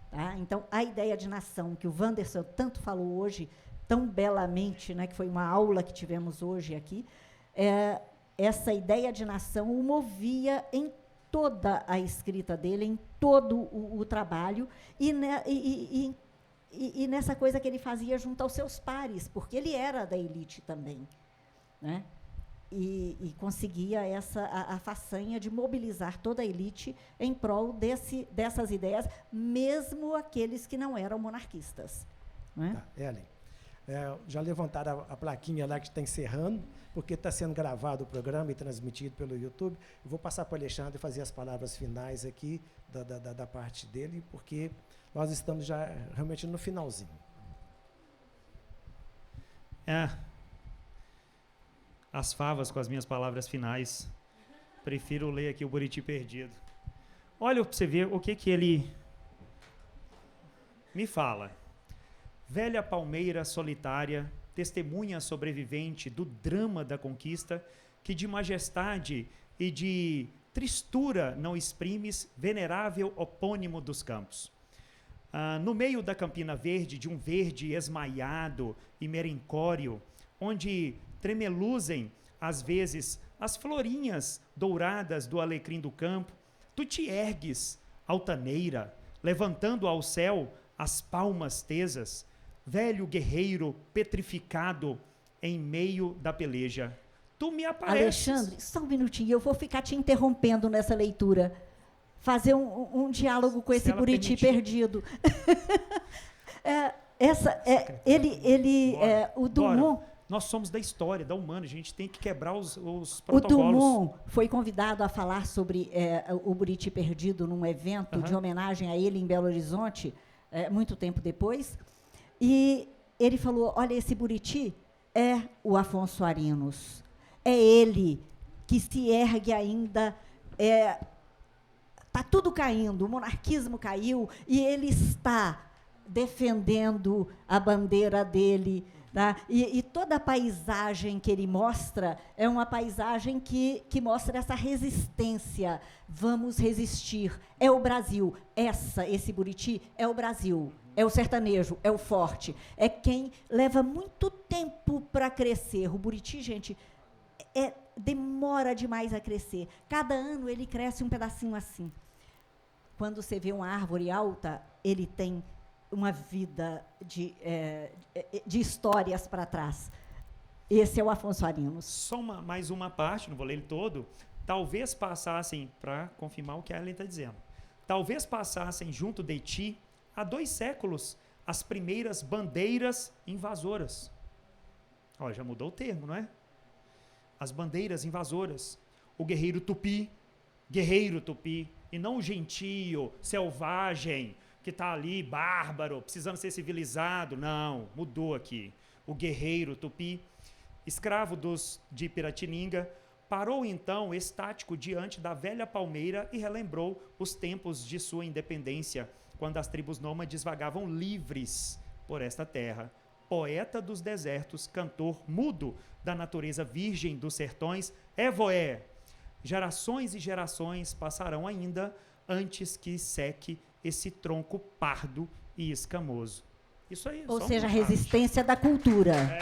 Tá? Então, a ideia de nação, que o Wanderson tanto falou hoje, tão belamente, né, que foi uma aula que tivemos hoje aqui, essa ideia de nação o movia em toda a escrita dele, em todo o trabalho, e nessa coisa que ele fazia junto aos seus pares, porque ele era da elite também, né? E conseguia a façanha de mobilizar toda a elite em prol dessas ideias, mesmo aqueles que não eram monarquistas. Não é? Tá, Ellen, já levantaram a plaquinha lá que está encerrando, porque está sendo gravado o programa e transmitido pelo YouTube. Eu vou passar para o Alexandre fazer as palavras finais aqui da parte dele, porque nós estamos já realmente no finalzinho. As favas com as minhas palavras finais. Prefiro ler aqui o Buriti Perdido. Olha para você ver o que ele me fala. Velha palmeira solitária, testemunha sobrevivente do drama da conquista, que de majestade e de tristura não exprimes, venerável opônimo dos campos. No meio da campina verde, de um verde esmaiado e merencório, onde tremeluzem, às vezes, as florinhas douradas do alecrim do campo, tu te ergues, altaneira, levantando ao céu as palmas tesas, velho guerreiro petrificado em meio da peleja. Tu me apareces. Alexandre, só um minutinho, eu vou ficar te interrompendo nessa leitura. Fazer um diálogo com esse Buriti perdido. O Dumont... Bora. Nós somos da história, da humana, a gente tem que quebrar os protocolos. O Dumont foi convidado a falar sobre o Buriti perdido num evento de homenagem a ele em Belo Horizonte, muito tempo depois, e ele falou, olha, esse Buriti é o Afonso Arinos, é ele que se ergue ainda, está tudo caindo, o monarquismo caiu, e ele está defendendo a bandeira dele. Tá? E toda a paisagem que ele mostra é uma paisagem que mostra essa resistência. Vamos resistir. É o Brasil. Esse Buriti é o Brasil. É o sertanejo, é o forte. É quem leva muito tempo para crescer. O Buriti, gente, demora demais a crescer. Cada ano ele cresce um pedacinho assim. Quando você vê uma árvore alta, ele tem uma vida de histórias para trás. Esse é o Afonso Arinos. Só mais uma parte, não vou ler ele todo. Talvez passassem, para confirmar o que a Ellen está dizendo, talvez passassem junto de ti, há 2 séculos, as primeiras bandeiras invasoras. Olha, já mudou o termo, não é? As bandeiras invasoras. O guerreiro tupi, e não o gentio, selvagem, que está ali, bárbaro, precisando ser civilizado. Não, mudou aqui. O guerreiro tupi, escravo de Piratininga, parou então estático diante da velha palmeira e relembrou os tempos de sua independência, quando as tribos nômades vagavam livres por esta terra. Poeta dos desertos, cantor mudo da natureza virgem dos sertões, Evoé. Gerações e gerações passarão ainda antes que seque esse tronco pardo e escamoso. Isso aí. Ou seja, a resistência da cultura.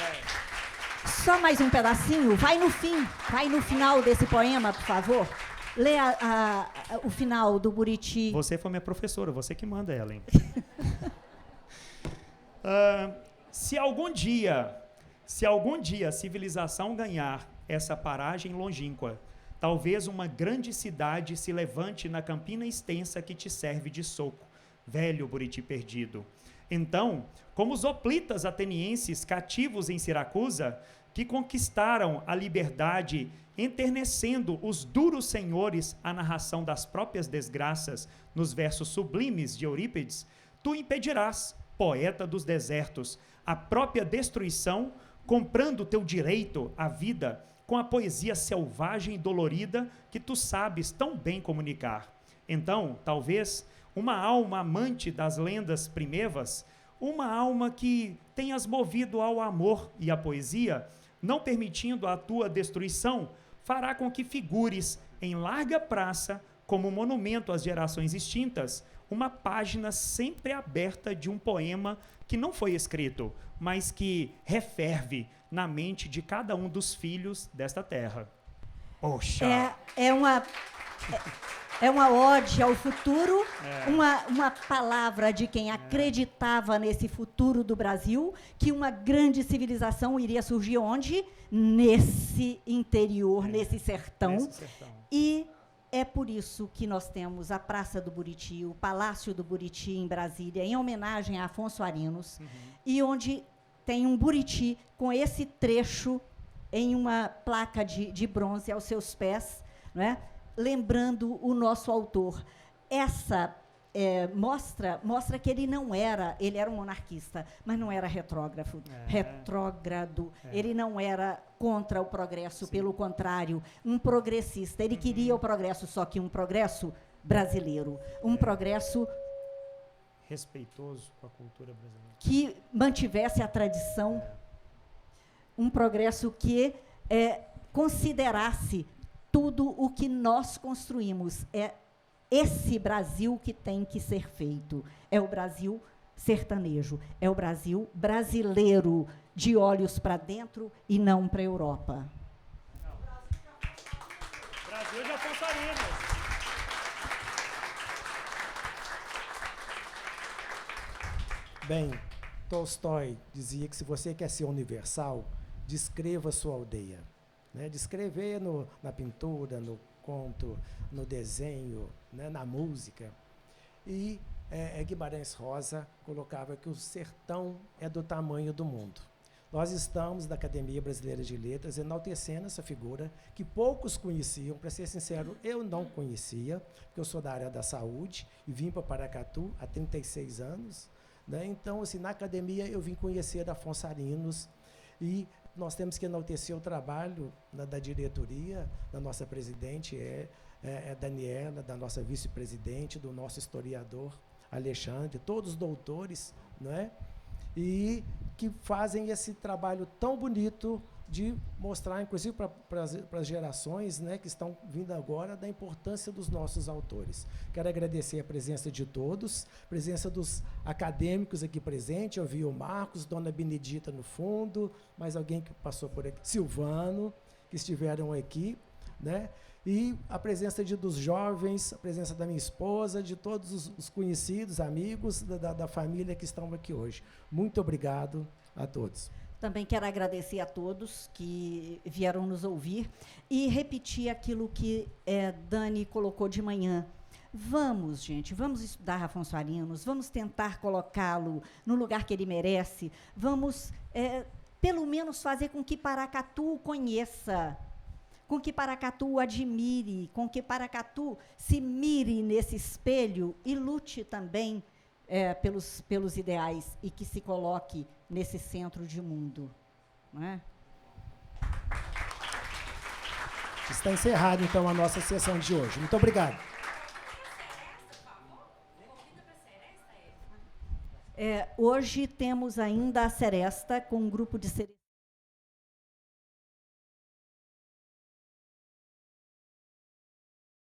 Só mais um pedacinho. Vai no final desse poema, por favor. Lê o final do Buriti. Você foi minha professora, você que manda, Ellen. Se algum dia a civilização ganhar essa paragem longínqua, talvez uma grande cidade se levante na campina extensa que te serve de soco, velho Buriti perdido. Então, como os hoplitas atenienses cativos em Siracusa, que conquistaram a liberdade, enternecendo os duros senhores a narração das próprias desgraças nos versos sublimes de Eurípides, tu impedirás, poeta dos desertos, a própria destruição, comprando teu direito à vida com a poesia selvagem e dolorida que tu sabes tão bem comunicar. Então, talvez, uma alma amante das lendas primevas, uma alma que tenhas movido ao amor e à poesia, não permitindo a tua destruição, fará com que figures em larga praça, como monumento às gerações extintas, uma página sempre aberta de um poema que não foi escrito, mas que referve na mente de cada um dos filhos desta terra. Poxa! É uma ode ao futuro, uma palavra de quem acreditava nesse futuro do Brasil, que uma grande civilização iria surgir onde? Nesse interior, nesse sertão. E é por isso que nós temos a Praça do Buriti, o Palácio do Buriti em Brasília, em homenagem a Afonso Arinos, e onde tem um Buriti com esse trecho em uma placa de bronze aos seus pés, não é? Lembrando o nosso autor. Essa mostra que ele era um monarquista, mas não era retrógrado. Ele não era contra o progresso, pelo contrário, um progressista. Ele queria o progresso, só que um progresso brasileiro, um progresso respeitoso com a cultura brasileira, que mantivesse a tradição, um progresso que considerasse tudo o que nós construímos. É esse Brasil que tem que ser feito. É o Brasil sertanejo. É o Brasil brasileiro, de olhos para dentro e não para a Europa. Brasil de Afonso Arinos. Bem, Tolstói dizia que se você quer ser universal, descreva a sua aldeia. Né? Descrever na pintura, no conto, no desenho, né? Na música. E Guimarães Rosa colocava que o sertão é do tamanho do mundo. Nós estamos, da Academia Brasileira de Letras, enaltecendo essa figura que poucos conheciam. Para ser sincero, eu não conhecia, porque eu sou da área da saúde e vim para Paracatu há 36 anos. Né? Então, assim, na academia, eu vim conhecer Afonso Arinos e nós temos que enaltecer o trabalho da diretoria, da nossa presidente, Daniela, da nossa vice-presidente, do nosso historiador, Alexandre, todos os doutores, né? E que fazem esse trabalho tão bonito de mostrar, inclusive para as gerações, né, que estão vindo agora, da importância dos nossos autores. Quero agradecer a presença de todos, a presença dos acadêmicos aqui presentes. Eu vi o Marcos, Dona Benedita no fundo, mais alguém que passou por aqui, Silvano, que estiveram aqui, né? E a presença dos jovens, a presença da minha esposa, de todos os conhecidos, amigos da família que estão aqui hoje. Muito obrigado a todos. Também quero agradecer a todos que vieram nos ouvir e repetir aquilo que Dani colocou de manhã. Vamos, gente, vamos estudar Afonso Arinos, vamos tentar colocá-lo no lugar que ele merece, vamos, pelo menos, fazer com que Paracatu o conheça, com que Paracatu o admire, com que Paracatu se mire nesse espelho e lute também pelos ideais e que se coloque nesse centro de mundo. Não é? Está encerrada, então, a nossa sessão de hoje. Muito obrigado. Hoje temos ainda a seresta com um grupo de